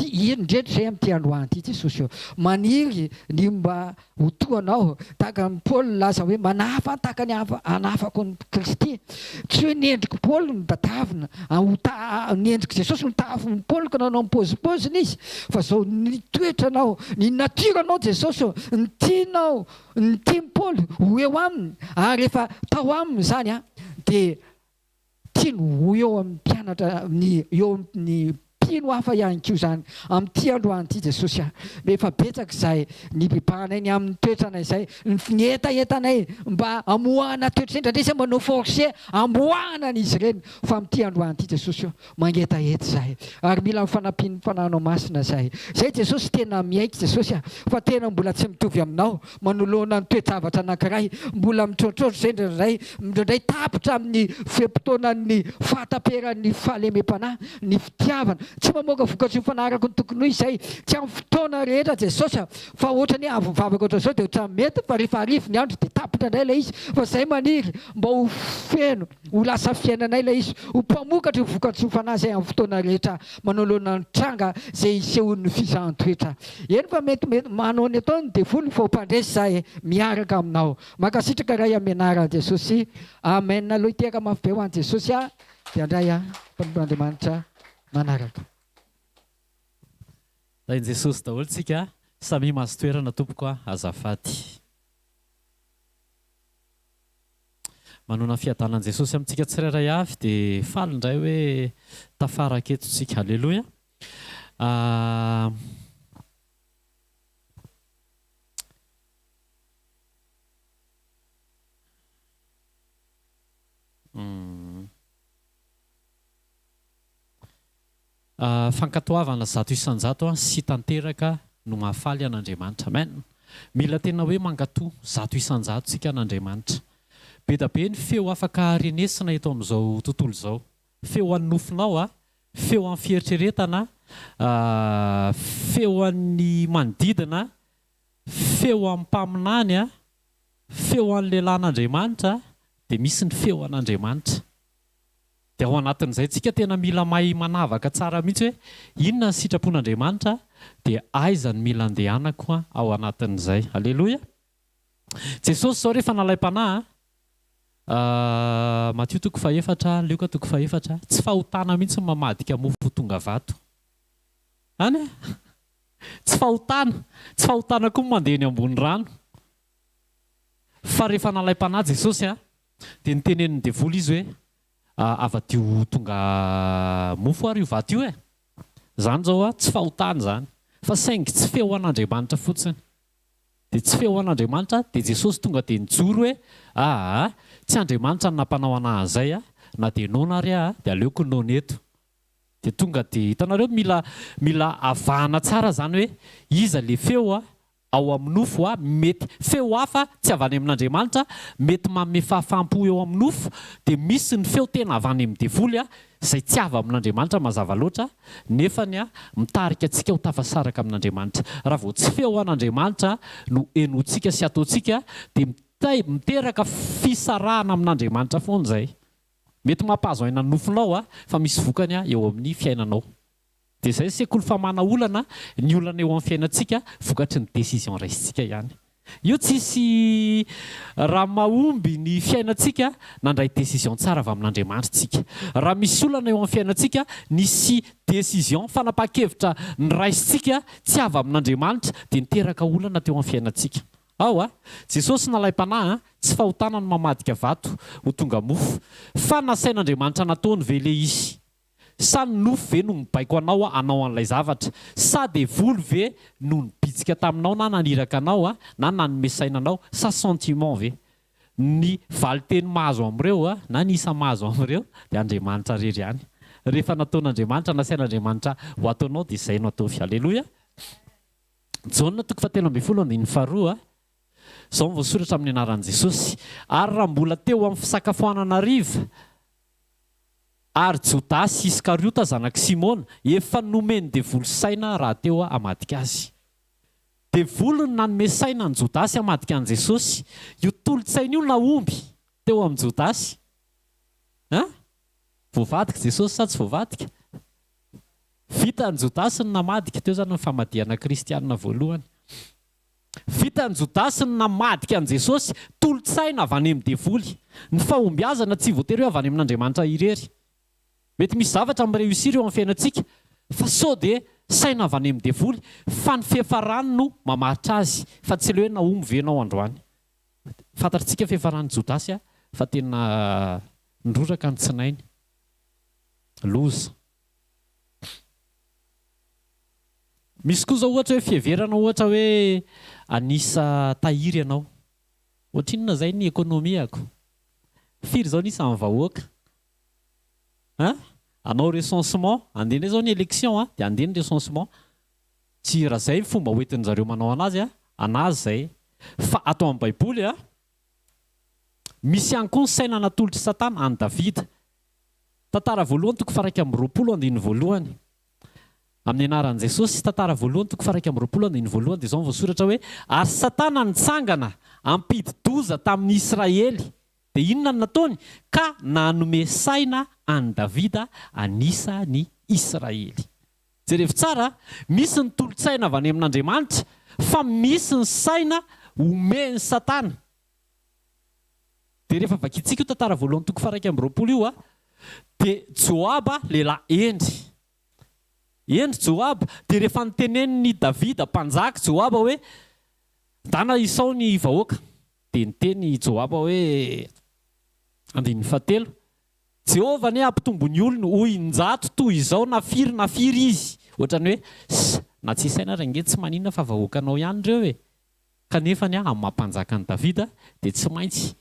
Indretra izay amin'ity androany ity Jesosy maniry ny mba ho toanao tahaka ny Paoly laza hoe manafa tahaka ny anafako ny Kristy. Tsy hoe ny endriko Paoly ny batavina, ny endriko Jesosy ny tafin'ny Paoly ka nanao mipôzipôzina izy. Fa zao ny toetranao, ny natiranao Jesosy, ny tianao, ny tian'ny Paoly ho eo aminy. Ary rehefa tao aminy izany dia tiany ho eo amin'ny mpianatra, eo amin'ny mpino hafa ihany koa izany amin'ity androany ity Jesosy. Rehefa betsaka izay ny bebanay ny amin'ny toetrana izay ny etaetanay mba amoahana toetra indray izay manao forcé amoahana n'izy ireny. Fa amin'ity androany ity Jesosy mangetaheta izay. Ary mila mifanampiany fananao masina izay. Izay Jesosy tena miaiky Jesosy fa tena mbola tsy mitovy aminao. Manoloana ny toe-javatra anankiray mbola mitrôtrôtro izay ndraindray tapitra amin'ny fehim-potoanan'ny fahataperan'ny fahalemem-panahy, ny fitiavana. Tsy mamoaka vokatry ny fanarako ny tokony ho izay tsy amin'ny fotoana rehetra Jesosy fa ohatrany avy mivavaka ohatr'izao dia ohatrany mety fa rehefa arivo ny andro dia tapitra indray ilay izy. Fa izay maniry mba ho feno ho lasa fiainanay ilay izy, ho mpamokatra vokatry ny fanahy izay amin'ny fotoana rehetra manoloana ny tranga izay isehon'ny fizahan-toetra. Eny fa mety manao ny ataony dia folo fa ho mpandresy izahay miaraka aminao. Mankasitraka iray amin'ny anaran'i Jesosy. Amen. Aloha hiteka mafy be ho an'i Jesosy dia andray mpanompoan'Andriamanitra manaraka. Dain Jesosy daholo tsika samy mahazo toerana tompoko azafady. Manona fiadanan'i Jesosy amintsika tsirairay avy dia faly indray hoe tafara aketo tsika. Halleloja. Fankatoavana zato isan-jato sy tanteraka no mahafaly an'Andriamanitra. Amen. Mila tena hoe mankatoa zato isan-jato tsika an'Andriamanitra. Be da be ny feo afaka harenesina eto amin'izao tontolo izao. Feo anofinao feo amin'ny fieritreretana, feo an'ny manodidina, feo amin'ny mpaminany a, feo an'ny lehilahin'Andriamanitra, dia misy ny feo an'Andriamanitra. Dia ao anatin'izay tsika tena mila mahay manavaka tsara mihitsy hoe inona ny sitrapon'Andriamanitra, dia aiza ny mila andehanako ao anatin'izay. Aleloia. Jesosy zao rehefa nalaim-panahy, Matthieu 4, Luka 4, tsy fahotana mihitsy mamadika mofo tonga vato. Any tsy fahotana koa mandeha ny ambony rano. Fa rehefa nalaim-panahy Jesosy dia niteneniny devoly izy hoe avadio tonga mofo ary io vato io zany zao tsy fahotana zany, fa saingy tsy feo an'Andriamanitra fotsiny. Dia tsy feo an'Andriamanitra, dia Jesosy tonga dia nijoro hoe tsy Andriamanitra no nampanao anahy an'izay na dia nona ary dia aleoko nona eto. Dia tonga dia hitanareo mila avahana tsara zany hoe iza le feo ao amin'ny nofo mety feo hafa tsy avy any amin'Andriamanitra, mety manome fahafaham-po eo amin'ny nofo, dia misy ny feo tena avy any amin'ny devoly izay tsy avy amin'Andriamanitra mazava loatra, nefany mitarika antsika ho tafasaraka amin'Andriamanitra. Raha vao tsy feo an'Andriamanitra no enotsika sy ataontsika, dia miteraka fisarahana amin'Andriamanitra foana izay. Mety mampahazo aina ny nofonao fa misy vokany eo amin'ny fiainanao. Dia izay sekoly famana olana, ny olana eo amin'ny fiainantsika vokatry ny décision raisitsika ihany. Io tsisy raha mahomby ny fiainantsika nandray décision tsara avy amin'Andriamanitra tsika. Raha misy olana eo amin'ny fiainantsika nisy décision fanapa-kevitra ny raisitsika tsy avy amin'Andriamanitra, dia niteraka olana teo amin'ny fiainantsika. Jesosy nalaim-panahy tsy fahotana ny mamadika vato ho tonga mofo, fa nasain'Andriamanitra nataony ve le izy. Sa ny nofo ve no mibaiko anao anao an'ilay zavatra, sa devoly ve no nibitsika taminao na naniraka anao na nanome saina anao, sa sentiment ve. Ny valiteny mahazo amin'ireo na ny isa mahazo amin'ireo dia Andriamanitra rery ihany. Rehefa nataon'Andriamanitra, nasain'Andriamanitra ho ataonao dia izay no ataovy. Aleloia. Jaona 10:12 izao no voasoratra amin'ny anaran'i Jesosy. Ary raha mbola teo amin'ny fisakafoanana hariva, ary Jodasy Iskariota zanak' Simona efa nomeny devoly saina raha teo hamadika azy. Devoly ny nanome saina ny Jodasy hamadika an'i Jesosy. Io tolotsaina io naomby teo amin'ny Jodasy. Voavadika Jesosy sa tsy voavadika? Vita ny Jodasy ny namadika, teo zany ny famadihana kristianina voalohany. Vita ny Jodasy ny namadika an'i Jesosy, tolotsaina avy any amin'ny devoly. Ny fahombiazana tsy voatery hoe avy any amin'Andriamanitra irery. Mety misy zavatra mireusir eo amin'ny fiainantsika, fa sao dia saina avy any amin'ny devoly, fa ny fiafarany no mamaritra azy, fa tsy le hoe naomy venao androany. Fantatritsika fiafaran'ny Jodasy fa tena niroraka ny tsinainy. Loza. Misy koa zao ohatra hoe fiheverana, ohatra hoe anisa tahiry ianao. Ohatrinona izay ny ekônomiako? Firy zao nisa amin'ny vahoaka? Anao recensement, andeha zao ny élection dia andeha ny recensement. Tsy raha izay fomba hoentin'izareo manao anazy anazy izay. Fa atao amin'ny Baiboly misy ihany koa ny saina natolotry Satana any Davida. Tantara voalohany 1:20 amin'ny anaran'i Jesosy. Tantara voalohany 1:20 dia izao voasoratra hoe ary Satana nitsangana ampidi-doza tamin'ny Israely. Dia inona no nataony? Ka nanome saina any Davida anisa ny Israely. Jerevy tsara, misy ny tolotsaina avy any amin'Andriamanitra, fa misy ny saina omeny Satana. Dia rehefa vakitsika io tantara voalohany 1:20 io dia Joaba lehilahy endry. Endry Joaba, dia rehefa niteneniny Davida mpanjaka Joaba hoe dana isao ny vahoaka, dia niteny Joaba hoe 7 Jehovah ne ampitombo ny olona ho injato toy izao na firy izy. Ohatrany hoe na tsy saina range tsy maninona fa vahoakanao ihany ireo kanefa ny amin'ny mampanjaka ny Davida dia tsy maintsy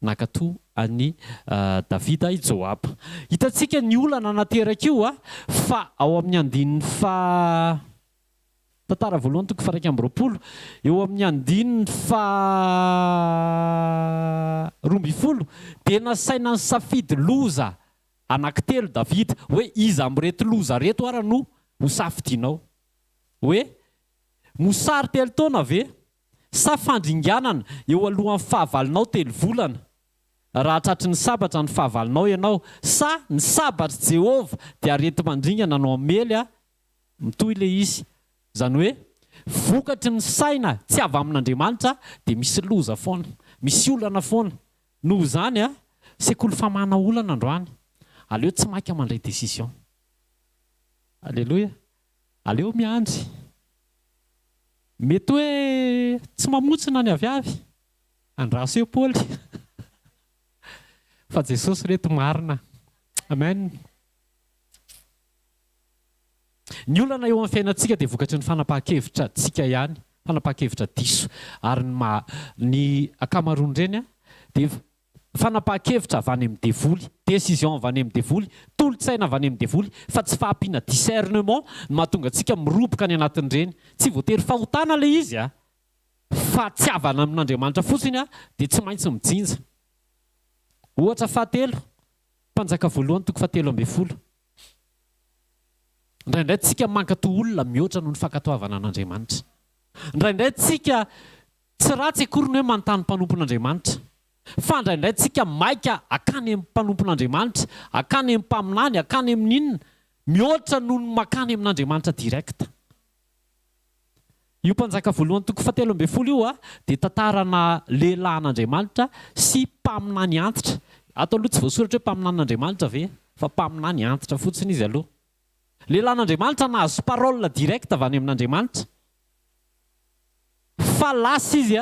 nakatoa any Davida i Joaba. Hitantsika ny olana nateraka io fa ao amin'ny andininy tantara voalohany 1:20 eo amin'ny andininy 12 dia nasaina ny safidy loza anankitelo Davida hoe iza amin'reto loza reto ara no hosafidianao. Hoe mosary telo taona ve sa fandringanana eo alohan'ny fahavalinao 3 volana raha tratry ny sabatra ny fahavalinao ianao, sa ny sabatra Jehova dia arety mandringana no amely mitoy le izy. Zany hoe vokatry ny saina tsy avy amin'Andriamanitra dia misy loza foana, misy olana foana. Noho zany sekoly famana olana androany, aleo tsy maika mandray décision. Alléluia. Aleo miandry. Mety hoe tsy mamotsina ny avy andraso eo Paoly fa Jesosy reto marina. Amen. Ny olana eo amin'ny fiainantsika dia vokatry ny fanapahan-kevitra tsika ihany, fanapahan-kevitra diso. Ary ny akamaroan-dreny dia fanapahan-kevitra avy any amin'ny devoly, décision avy any amin'ny devoly, tolotsaina avy any amin'ny devoly, fa tsy fahampiana discernement no mahatonga antsika miroboka ny anatin'ireny. Tsy voatery fahotana le izy fa tsy avana amin'Andriamanitra fotsiny dia tsy maintsy mijinja. Ohatra fahatelo, Mpanjaka voalohany 7:12. Indraindray tsika mankato olona mihoatra noho ny fankatoavana an'Andriamanitra. Indraindray tsika tsy ratsy akory ny hoe manontany mpanompon'Andriamanitra, fa indraindray tsika maika akany amin'ny mpanompon'Andriamanitra, akany amin'ny mpaminany, akany amin'inona, mihoatra noho ny makany amin'Andriamanitra direct. Io Mpanjaka voalohany 7:12 io dia tantarana lehilahy an'Andriamanitra sy mpaminany antitra. Ato aloha tsy voasoratra hoe mpaminan'Andriamanitra ve, fa mpaminany antitra fotsiny izy aloha. Lehilahy an'Andriamanitra nahazo parole direct avy any amin'Andriamanitra. Fa lasa izy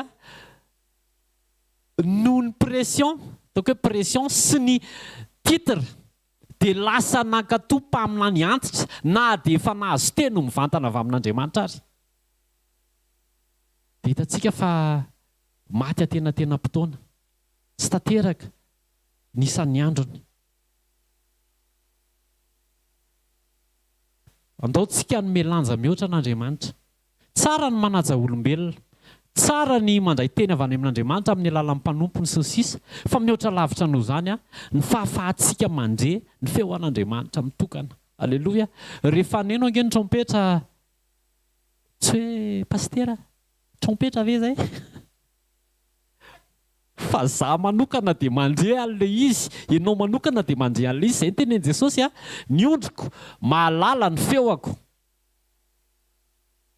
noho ny pression, donc hoe pression sy ny titre dia lasa nankatoa mpaminany antitra, na dia efa nahazo teny no mivantana avy amin'Andriamanitra ary. Dia hitantsika fa maty atenatena mpitaona, tsy tanteraka nisan'ny androny. Andaontsika ny melanja mihoatra an'Andriamanitra. Tsara ny manaja olombelona, tsara ny mandray teny avy any amin'Andriamanitra amin'ny alalan'ny mpanompony sy ny sisa, fa mihoatra lavitra noho zany ny fahafahantsika mandre ny feo an'Andriamanitra mitokana. Alléluia. Rehefa neno ange ny trompetra, tsy hoe pastera trompetra ve zay? Fa za manokana dia mandre an'le izy, ianao manokana dia mandre an'le izy. Zay ny tenenin Jesosy ny ondriko mahalala ny feoako.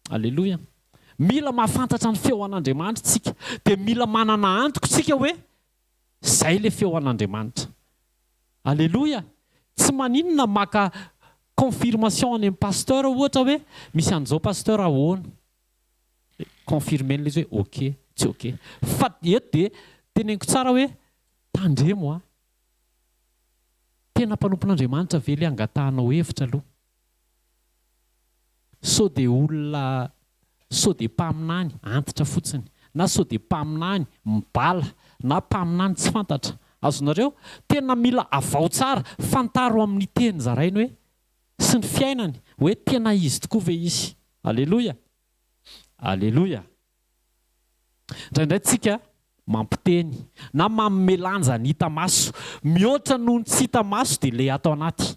Alléluia. Mila mahafantatra ny feo an'Andriamanitra tsika, dia mila manana antoko tsika hoe zay le feo an'Andriamanitra. Alléluia. Tsy maninona maka confirmation any amin'ny pasteur ohatra hoe misy an'izao pasteur ahoana. Confirmer le izy hoe ok, tsy ok. Fa eto dia teneniko tsara hoe tandremo tena mpanompon'Andriamanitra ve le angatahanao hevitra aloha. So dia olona, so dia mpaminany antitra fotsiny, na so dia mpaminany mibala, na mpaminany tsy fantatra. Azonareo tena mila avao tsara, fantaro amin'ny teny zarainy hoe sy ny fiainany hoe tena izy tokoa ve izy. Alléluia. Alléluia. Indraindray tsika mampiteny na mamelanja ny hita maso, mihoatra noho ny tsy hita maso dia le atao anaty.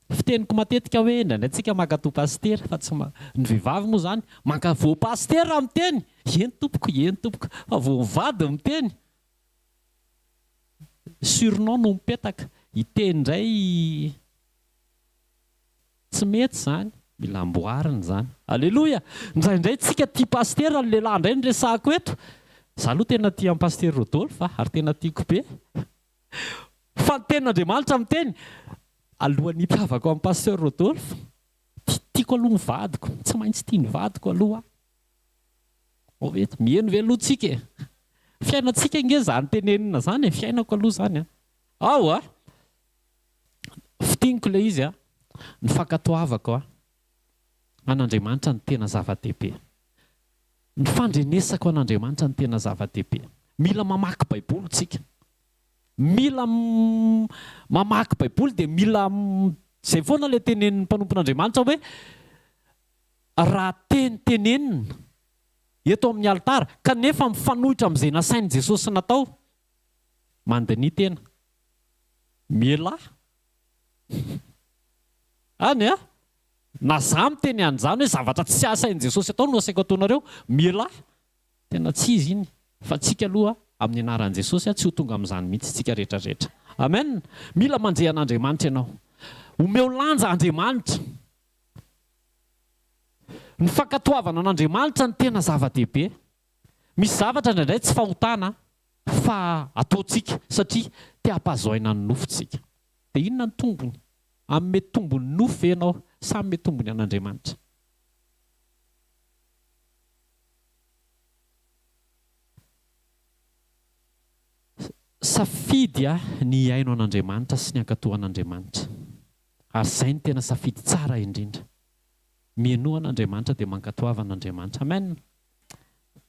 Fiteniko matetika hoe indraindray tsika mankatoa pastera, fa tsy ny vehivavy moa zany mankavoa pastera miteny, eny tompoko, eny tompoko, fa vao mivady miteny. Surnom no mipetaka, iteny indray tsy mety zany, mila amboarina zany. Alléluia. Indraindray tsika tia pastera, ny lehilahy indray ny resahako eto. Za aloha tena tia amin'ny paster Rodolphe ary tena tiako be. Fa ny tenin'Andriamanitra miteny, alohan'ny hitiavako amin'ny paster Rodolphe, tiako aloha ny vadiko, tsy maintsy tia ny vadiko aloha. O veto, mihaino ve aloha tsika e? Fiainantsika nge zany tenenina zany e, fiainako aloha zany ao fitiniko le izy ny fankatoavako an'Andriamanitra ny tena zava-dehibe. Ny fandrenesako an'Andriamanitra ny tena zava-dehibe. Mila mamaky baiboly tsika. Mila mamaky baiboly dia mila zay foana le tenenin'ny mpanompon'Andriamanitra hoe raha tenenina eto amin'ny altara kanefa mifanohitra amin'izay nasain'i Jesosy natao, mandiny tena. Miela any a na za miteny an'izany hoe zavatra tsy asain' Jesosy atao no asaiko ataonareo mialahy tena tsy izy iny fa tsika aloha amin'ny anaran'i Jesosy tsy ho tonga amin'izany mihitsy tsika rehetrarehetra amen. Mila manjeha an'Andriamanitra ianao omeo lanja Andriamanitra. Ny fankatoavana an'Andriamanitra ny tena zava-dehibe. Misy zavatra indraindray tsy fahotana fa ataontsika satria te hampahazoaina ny nofontsika. Dia inona ny tombony? Amin'ny mety tombony nofo ianao, samy mety tombony an'Andriamanitra. Safidy ny aino an'Andriamanitra sy ny ankatoan'Andriamanitra. Ary izay ny tena safidy tsara indrindra. Mienoa an'Andriamanitra dia mankatoava an'Andriamanitra. Amen.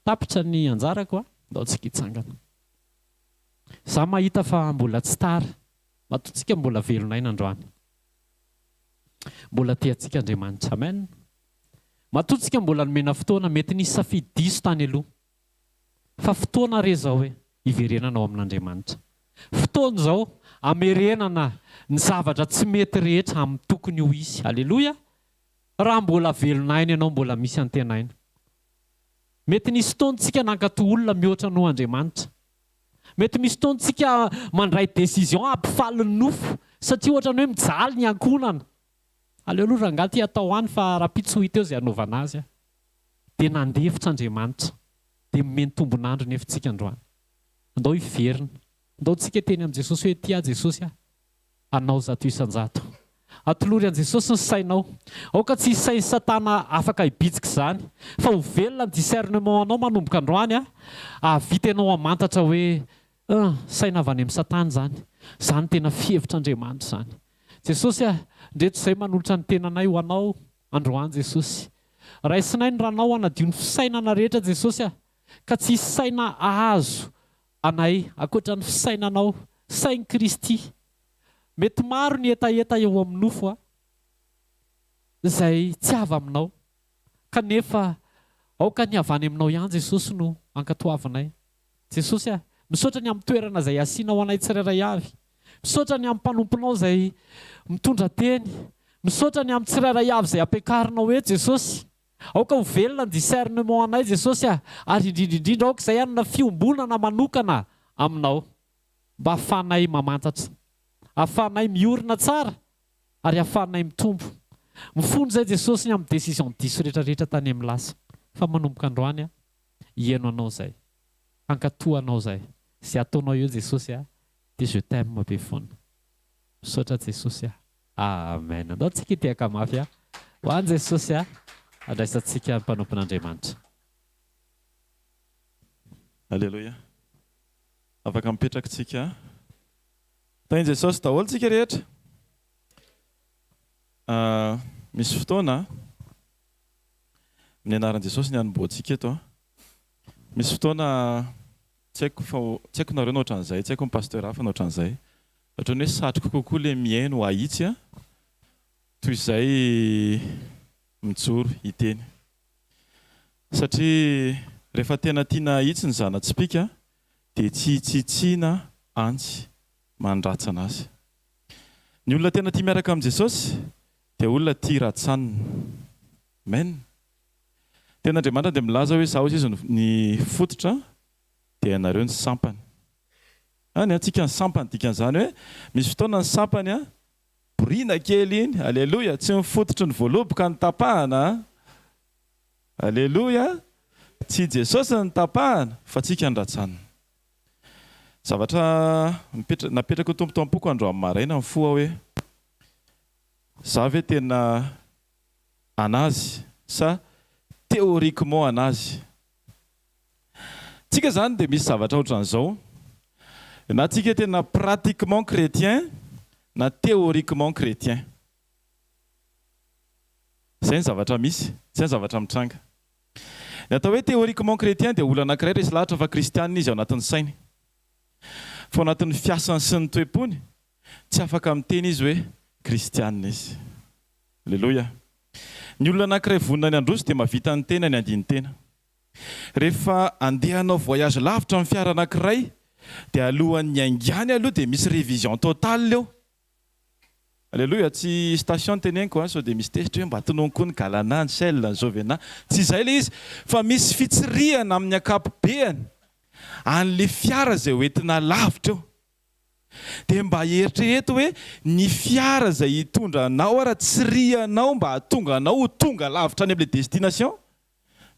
Tapitra ny anjarako ndao tsika hitsangana. Za mahita fa mbola tsy tara. Matoantsika mbola velonaina androany. Mbola tiantsika Andriamanitra. Amen. Matoantsika mbola nomena fotoana mety nisy safidy diso tany aloha. Fa fotoana re zao hoe hiverenana ao amin'Andriamanitra. Fotoana zao hamerenana ny zavatra tsy mety rehetra amin'ny tokony ho izy. Alleluia. Raha mbola velonaina ianao mbola misy antenaina. Mety nisy fotoantsika nankato olona mihoatra no Andriamanitra. Mety misy fotoantsika mandray décision hampifaly ny nofo satria ohatra ny hoe mijaly ny ankonana. Alleluia, rangaty atao any fa raha pitsy ho hita eo izay hanaovana azy. Dia nandefitra Andriamanitra. Dia mimeny tombonandro nefa tsika androany. Andao hiverina. Andao tsika teny amin'i Jesosy hoe tia Jesosy anao zato isan-jato. Atolory an Jesosy ny sainao. Aoka tsy sain'ny Satana afaka hibitsika izany. Fa ho velona ny discernement anao manomboka androany avita ianao hamantatra hoe saina avy any amin'ny Satana izany. Izany tena fihevitr'Andriamanitra izany. Jesosy ndreto izay manolotra ny tenanay ho anao androany Jesosy. Raisinay ny ranao hanadio ny fisainana rehetra Jesosy ka tsy hisy saina ahazo anay ankoatra ny fisainanao sain'i Kristy. Mety maro ny etaeta eo amin'ny nofo izay tsy avy aminao. Kanefa aoka ny avany aminao ihany Jesosy no ankatoavanay. Jesosy misaotra ny amin'ny toerana izay asianao anay tsirairay avy. Misaotra ny amin'ny mpanomponao izay mitondra teny. Misaotra ny amin'ny tsirairay avy izay ampiakarinao eto Jesosy. Aoka ho velona ny discernement anay Jesosy ary indrindrindrindra aoka izay hanana fiombonana manokana aminao. Mba ahafahanay mamantatra. Ahafahanay miorina tsara ary ahafahanay mitombo. Mifono izay Jesosy ny amin'ny décision diso rehetrarehetra tany amin'ny lasa. Fa manomboka androany hieno anao izay. Ankatoanao izay. Izay ataonao eo Jesosy dia je t'aime be foana. Misaotra Jesosy amen. Andao tsika hitehaka mafy ho an'i Jesosy andraisantsika mpanompon'Andriamanitra. Alleluia. Afaka mipetraka tsika. Tain'i Jesosy daholo tsika rehetra. Misy fotoana ny anaran'i Jesosy ny hanomboantsika eto. Misy fotoana tsy haiko nareo na ohatran'izay, tsy haiko ny pasteur hafa na ohatran'izay. Ohatran'ny hoe satroko kokoa ilay mihaino ahitsy toy izay mijoro hiteny. Satria rehefa tena tiana ahitsy ny zana-tsipika dia tsy hitsitsina antsy mandratsana anazy. Ny olona tena tia miaraka amin'i Jesosy dia olona tia ratsanina. Amen. Tena Andriamanitra dia milaza hoe izaho izy ny fototra dia ianareo ny sampany. Any antsika ny sampany dikan'izany hoe misy fotoana ny sampany borina kely iny. Alleluia. Tsy mifototry ny voaloboka ny tapahana. Alleluia. Tsy Jesosy ny tapahana fa tsika ny ratsanina. Zavatra napetraka tompotompoko andro amin'ny maraina mifoha hoe za ve tena anazy sa théoriquement anazy. Tsika zany dia misy zavatra ohatran'izao. Na tsika tena pratiquement chrétien na théoriquement chrétien. Izay ny zavatra misy, izay ny zavatra mitranga. Ny atao hoe théoriquement chrétien dia olona anankiray resy lahatra fa kristianina izy ao anatin'ny sainy. Fa ao anatin'ny fiasany sy ny toepony tsy afaka miteny izy hoe kristianina izy. Alleluia. Ny olona anankiray vonona ny androso dia mahavita ny tena ny andiny tena. Rehefa andeha hanao voyage lavitra amin'ny fiara anankiray dia alohan'ny aingany aloha dia misy révision totale eo. Alleloia, tsy station teneniko sao dia misy tezitra hoe mba tonony koa ny galana ny sel ny jovena tsy izay le izy fa misy fitsiriana amin'ny akapobeany an'le fiara zay hoentina lavitra eo dia mba eritrreto hoe ny fiara zay hitondra anao raha tsirianao mba hatonga anao ho tonga lavitra any amin'le destination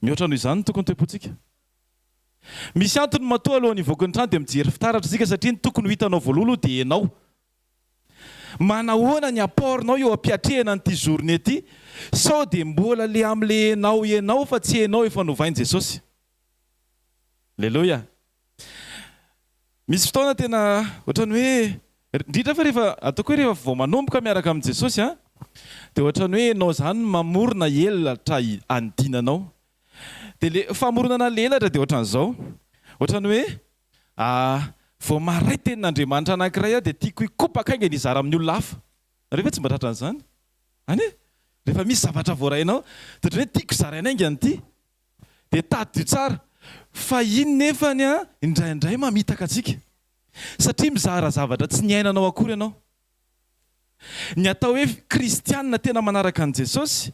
mihoatra noho izany no tokony toepontsika. Misy antony matoa alohan'ny hivoaka ny trano dia mijery fitaratra tsika satria ny tokony ho hitanao voalohalo dia ianao. Manahoana ny apportnao eo ampiatrehana an'ity journée ity sao dia mbola le amin'le enao fa tsy enao efa novainy Jesosy. Alleluia. Misy fotoana tena ohatrany hoe indrindra fa rehefa ataoko hoe rehefa vao manomboka miaraka amin'ny Jesosy dia ohatrany hoe enao zany mamorona elatra andinanao. Dia le famoronana le elatra dia ohatran'izao. Ohatrany hoe vao maray tenin'Andriamanitra anankiray dia tiako hikopaka aingany hizara amin'ny olona hafa. Nareo ve tsy mba tratran'izany? Any e? Rehefa misy zavatra voarainao dia ohatrany hoe tiako zaraina aingany ity. Dia tady tsara. Fa iny nefany indraindray mamitaka antsika. Satria mizara zavatra tsy niainanao akory ianao. Ny atao hoe kristianina tena manaraka an' Jesosy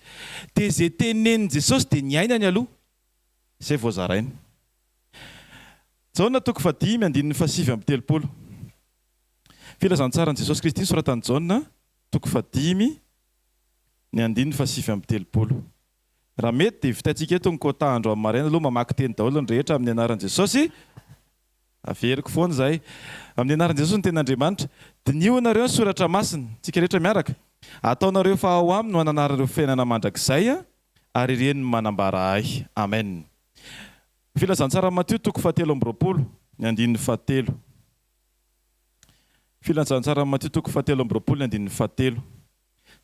dia izay tenenin' Jesosy dia niainany aloha. Izay vao zarainy. Jaona 5:7-7. Filazantsara an' Jesosy Kristy soratan'i Jaona 5:7-7. Raha mety dia vitantsika eto ny kota andro amin'ny maraina aloha mamaky teny daholo ny rehetra amin'ny anaran'i Jesosy. Averiko foana zahay. Amin'ny anaran'i Jesosy ny tenin'Andriamanitra. Dinio nareo ny soratra masina, tsika rehetra miaraka. Ataonareo fa ao aminy no hananarareo fiainana mandrakizay ary ireny no manambara ahy. Amen. Filazantsara Matthieu 7:7. Filazantsara Matthieu 7:7.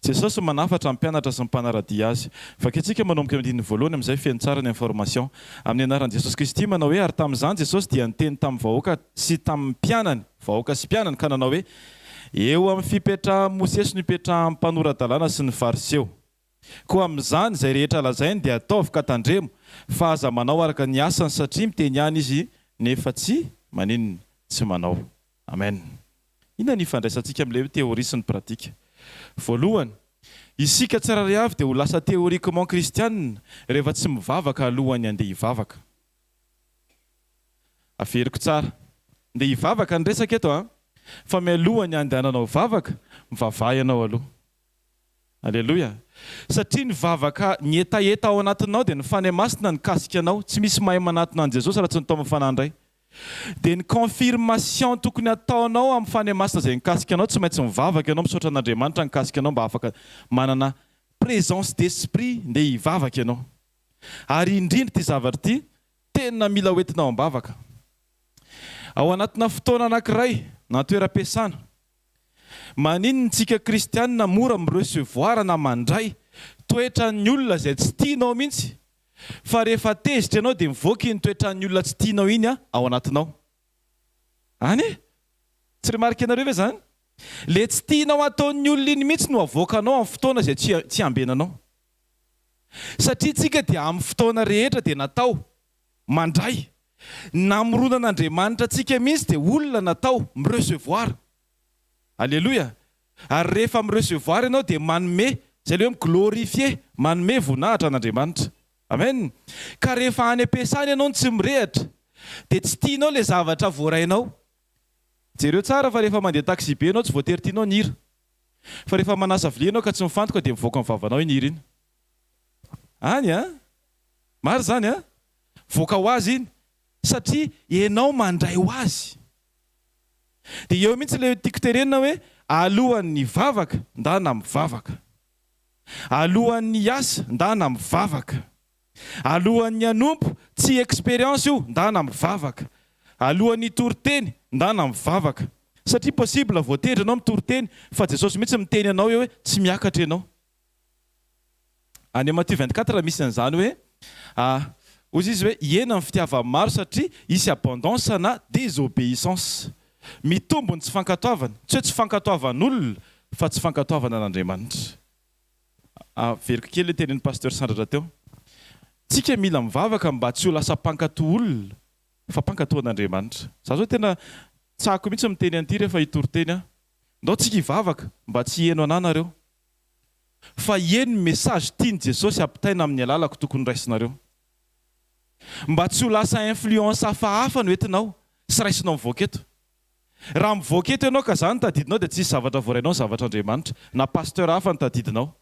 Jesosy manafatra amin'ny mpianatra sy ny mpanaradia azy. Faketsika manomboka amin'ny voalohany amin'izay fiantsarana information amin'ny anaran'i Jesosy Kristy manao hoe ary tamin'izany Jesosy dia niteny tamin'ny vahoaka sy tamin'ny mpianany, vahoaka sy mpianany ka nanao hoe eo amin'ny fipetrahan'i Mosesy no hipetrahan'ny mpanorandalàna sy ny fariseo. Koa amin'izany izay rehetra lazainy dia ataovy ka tandremo fa aza manao araka ny asany satria miteny ihany izy nefa tsy maninona tsy manao. Amen. Inona ny ifandraisantsika amin'ilay teoria sy ny pratika? Voalohany, isika tsiraray avy dia ho lasa théoriquement kristianina rehefa tsy mivavaka alohan'ny andeha hivavaka. Averiko tsara. Andeha hivavaka ny resaka eto fa mialohan'ny andehananao vavaka, mivavaha ianao aloha. Alleluia. Satria ny vavaka ny etaeta ao anatinao dia ny fanahy masina nikasika anao. Tsy misy mahay manatona an' Jesosy raha tsy nitao mifanandray. Dia ny confirmation tokony ataonao amin'ny fanahy masina izay nikasika anao tsy maintsy mivavaka ianao misaotra an'Andriamanitra nikasika anao mba afaka manana présence d'esprit ndeha hivavaka ianao. Ary indrindra ity zavatra ity tena mila hoentinao am-bavaka. Ao anatina fotoana anankiray na toeram-piasana. Maninona tsika kristianina mora mirecevoir na mandray toetran'ny olona izay tsy tianao mihitsy. Fa rehefa tezitra ianao dia mivoaka iny toetran'ny olona tsy tianao iny ao anatinao. Any e? Tsy remarika ianareo ve zany? Le tsy tianao ataon'ny olona iny mihitsy no avoakanao amin'ny fotoana izay tsy ambenanao. Satria tsika dia amin'ny fotoana rehetra dia natao mandray. Namorona an'Andriamanitra tsika mihitsy dia olona natao mirecevoir. Alléluia. Ary rehefa mirecevoir ianao dia manome, izay le hoe miglorifier, manome voninahitra an'Andriamanitra. Amen. Ka rehefa any am-piasana ianao no tsy mirehatra dia tsy tianao ilay zavatra voarainao. Jereo tsara fa rehefa mandeha taxi be ianao tsy voatery tianao ny hira. Fa rehefa manasa vilia ianao ka tsy mifantoka dia mivoaka amin'ny vavanao iny hira iny. Any maro zany voaka ho azy iny satria ianao mandray ho azy. Dia eo mihitsy ilay tiako terenina hoe alohan'ny vavaka ndana mivavaka. Alohan'ny asa ndana mivavaka. Alohan'ny anompo tsy expérience io ndana mivavaka. Alohan'ny toriteny ndana mivavaka. Satria possible voatery ianao mitoriteny fa Jesosy mihitsy miteny anao hoe tsy miakatra ianao. Any Matthieu 24 misy an'izany hoe ozy izy hoe hiena amin'ny fitiavana maro satria hisy abondance na désobéissance. Mitombo ny tsy fankatoavana, tsy hoe tsy fankatoavan'olona fa tsy fankatoavana an'Andriamanitra. Veriko kely le tenin'ny pasteur sandratra teo. Tsika mila mivavaka mba tsy ho lasa mpankatoa olona fa mpankatoa an'Andriamanitra. Za zao tena tsako mihitsy miteny an'ity rehefa hitoriteny ndao tsika hivavaka mba tsy heno ananareo fa eno message tiany Jesosy ampitaina amin'ny alalako tokony raisinareo mba tsy ho lasa influence hafahafa no entinao sy raisinao mivoaka eto. Raha mivoaka eto ianao ka zany tadidinao dia tsisy zavatra voarainao zavatra Andriamanitra na pasteur hafa ny tadidinao.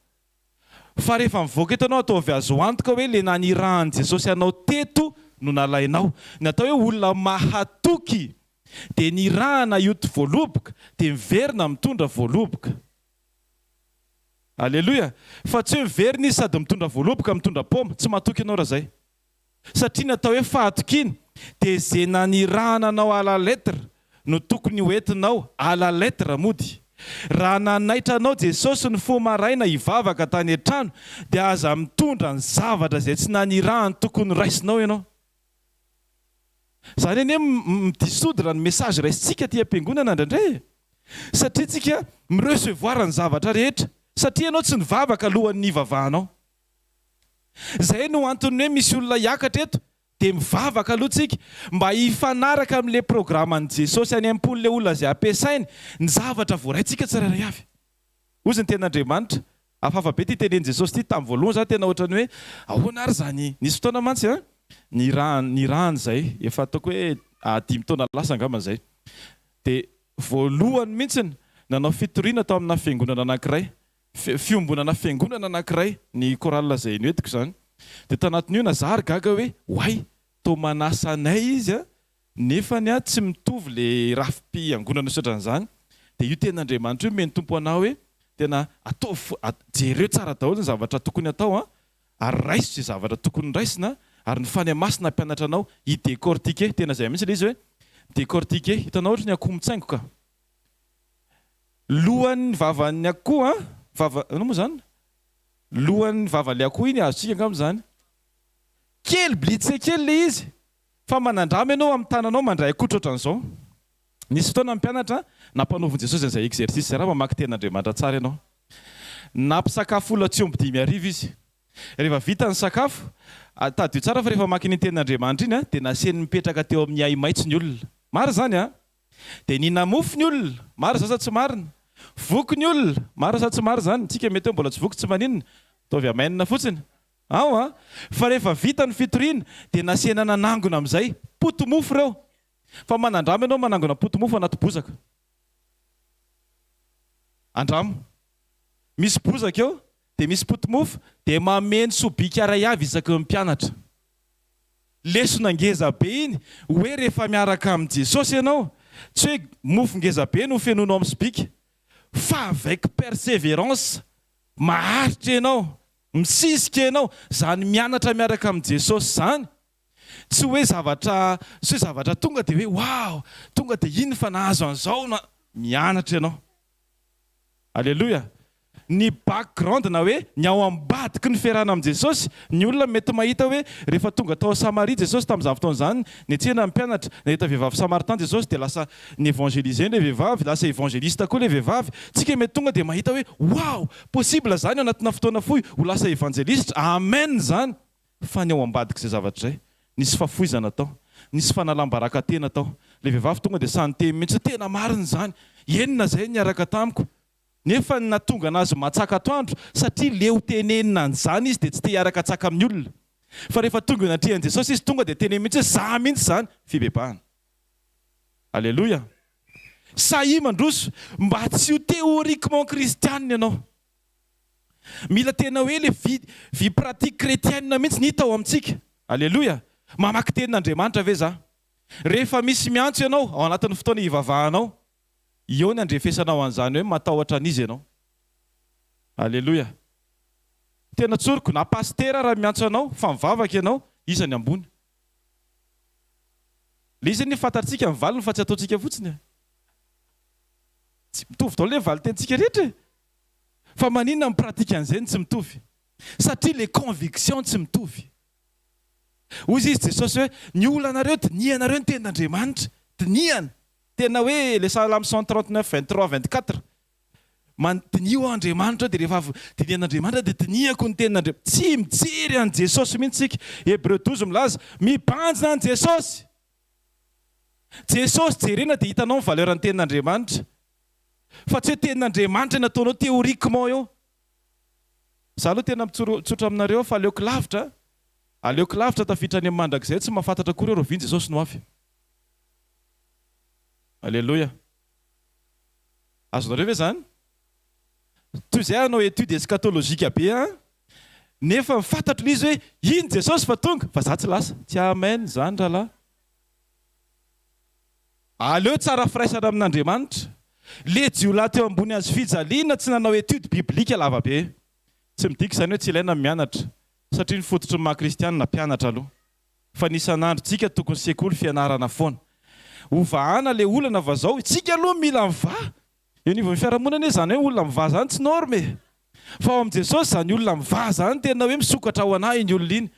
Fa rehefa mivoaka eto ianao atao avy azo antoka hoe le nanirahany Jesosy anao teto no nalainao. Natao hoe olona mahatoky dia nirahana ioty voaloboka dia miverina mitondra voaloboka. Alleluia. Fa tsy hoe miverina izy sady mitondra voaloboka mitondra paoma, tsy mahatoky ianao raha zay. Satria natao hoe fahatokiny dia izay nanirahana anao à la lettre no tokony hoentinao à la lettre mody. Raha nanaitra anao Jesosy ny fo maraina hivavaka tany an-trano dia aza mitondra ny zavatra izay tsy nanirahany tokony raisinao ianao. Zany eny midisodra ny message raisitsika ty am-piangonana indraindray. Satria tsika mirecevoir ny zavatra rehetra. Satria ianao tsy nivavaka alohan'ny hivavahanao. Zay no antony hoe misy olona hiakatra eto dia mivavaka aloha tsika mba hifanaraka amin'ilay programan'i Jesosy any am-pon'ilay olona izay ampiasainy ny zavatra voaraintsika tsirairay avy. Ozy ny ten'Andriamanitra hafahafa be ty tenen'i Jesosy ty tamin'ny voalohany zany tena ohatrany hoe ahoana ary zany nisy fotoana mantsy a nirahany zay efa ataoko hoe 10 taona lasa angamba zay dia voalohany mihitsiny nanao fitoriana tao amina fiangonana anankiray fiombonana fiangonana anankiray ny koralina zay noetiko zany dia tanatin'io nazary gaga hoe hoay to manasa anay izy a nefany a tsy mitovy le rafi-piangonana sotran'izany dia io ten'Andriamanitra io meny tompo anao hoe tena atao jereo tsara daholo ny zavatra tokony atao a ary raiso zay zavatra tokony raisina ary ny fany masina mpianatra anao hidécortiquer tena zay mihitsy le izy hoe décortiquer hitanao ohatra ny akoho mitsaingo ka lohan'ny vavan'ny akoho a ano moa zany lohan'ny vavan'le akoho iny azotsika angamba zany kely blitse kely le izy fa manandrama ianao amin'ny tananao mandray akotra ohatran'izao. Nisy fotoana mpianatra nampanaovin' Jesosy an'izay exercice raha mamaky ten'Andriamanitra tsara ianao. Nampisakafo olona tsy omby 5 izy. Rehefa vita ny sakafo tadio tsara fa rehefa maky ny ten'Andriamanitra iny a dia naseny mipetraka teo amin'ny ay maitso ny olona. Maro zany a. Dia nina mofo ny olona, maro zasa tsy marina. Voky ny olona, maro sa tsy maro zany. Tsika mety hoe mbola tsy voky tsy maninona. Taovy amainina fotsiny. Ao a. Fa rehefa vita ny fitoriana dia nasena nanangona amin'izay poto-mofo ireo. Fa manandrama ianao manangona poto-mofo anaty bozaka. Andramo. Misy bozaka eo dia misy poto-mofo dia mameno sobika iray avy isaky ny mpianatra. Lesona ngeza be iny hoe rehefa miaraka amin'ny Jesosy ianao tsy hoe mofo ngeza be no fenonao amin'ny sobika fa avec persévérance maharitra ianao misisika ianao zany mianatra miaraka amin'ny Jesosy zany. Tsy hoe zavatra tonga dia hoe wow tonga dia iny fa nahazo an'izao na mianatra ianao. Alleluia. Ny background na hoe ny ao ambadiky ny fiarahana amin'ny Jesosy ny olona mety mahita hoe rehefa tonga tao Samaria Jesosy tamin'izany fotoana izany niantsena mpianatra nahita vehivavy Samaritain Jesosy dia lasa nievangelise ilay vehivavy lasa evangeliste koa ilay vehivavy. Tsika mety tonga dia mahita hoe wow possible zany anatina fotoana fohy ho lasa evangeliste amen zany. Fa ny ao ambadiky izay zavatra izay nisy fafoizana tao, nisy fanalam-baraka tena tao. Ilay vehivavy tonga dia santemy mihitsy tena marina zany enina zay niaraka tamiko. Nefa natonga anazy matsaka atoandro satria leo tenenina an'izany izy dia tsy te hiaraka tsaka amin'ny olona. Fa rehefa tonga natrehan'i Jesosy izy tonga dia teneny mihitsy za mihitsy zany fibebahana. Alleluia. Sahy mandroso mba tsy ho théoriquement kristianina ianao. Mila tena hoe le vie pratique chrétienne mihitsy ny hita ao amintsika. Alleluia. Mamaky tenin'Andriamanitra ve za? Rehefa misy miantso ianao ao anatin'ny fotoana hivavahanao eo ny andrefesanao an'izany hoe matahotra an'izy ianao. Alleluia. Tena tsoroko na pastera raha miantso anao fa mivavaka ianao isany ambony. Le izy ny fantatsika mivaliny fa tsy ataontsika fotsiny. Tsy mitovy daholo le valitentsika rehetra. Fa maninona mipratika an'izay tsy mitovy. Satria les convictions tsy mitovy. Ozy izy Jesosy hoe ny olonanareo dinianareo ny ten'Andriamanitra. Diniana. Tena hoe le Salame 139, 23, 24. Dinio Andriamanitra dia rehefa dinian'Andriamanitra dia diniako ny ten'Andriamanitra. Tsy mijery an'i Jesosy mihitsy tsika. Hébreu 12 milaza mibanjina an'i Jesosy. Jesosy jerena dia hitanao ny valeur ny ten'Andriamanitra. fa tsy hoe tenin'Andriamanitra nataonao théoriquement eo. Za aloha tena mitsotra aminareo fa aleoko lavitra tafiditra any amin'ny mandrakizay tsy mahafantatra koa reo viany Jesosy no avy. Alléluia. Azonareo ve zany? Toy izay anao étude eschatologique be nefa mifantatro izy hoe iny Jesosy fa tonga fa za tsy lasa. Tsy amen zany rahalahy. Aleo tsara firaisana amin'Andriamanitra. Le jiolahy teo ambony azy fijaliana tsy nanao étude biblika lava be. Tsy midika izany hoe tsy ilaina mianatra satria ny fototry ny maha-kristianina mpianatra aloha. Fa nisan'andro tsika tokony sekoly fianarana foana. Ovahana le olana vazao, tsika aloha mila mivaha. Eo nivon'ny fiarahamonina zany hoe olona mivaha zany tsy norme. Fa ao am' Jesosy zany olona mivaha zany tena hoe misokatra ho anahy iny olona iny.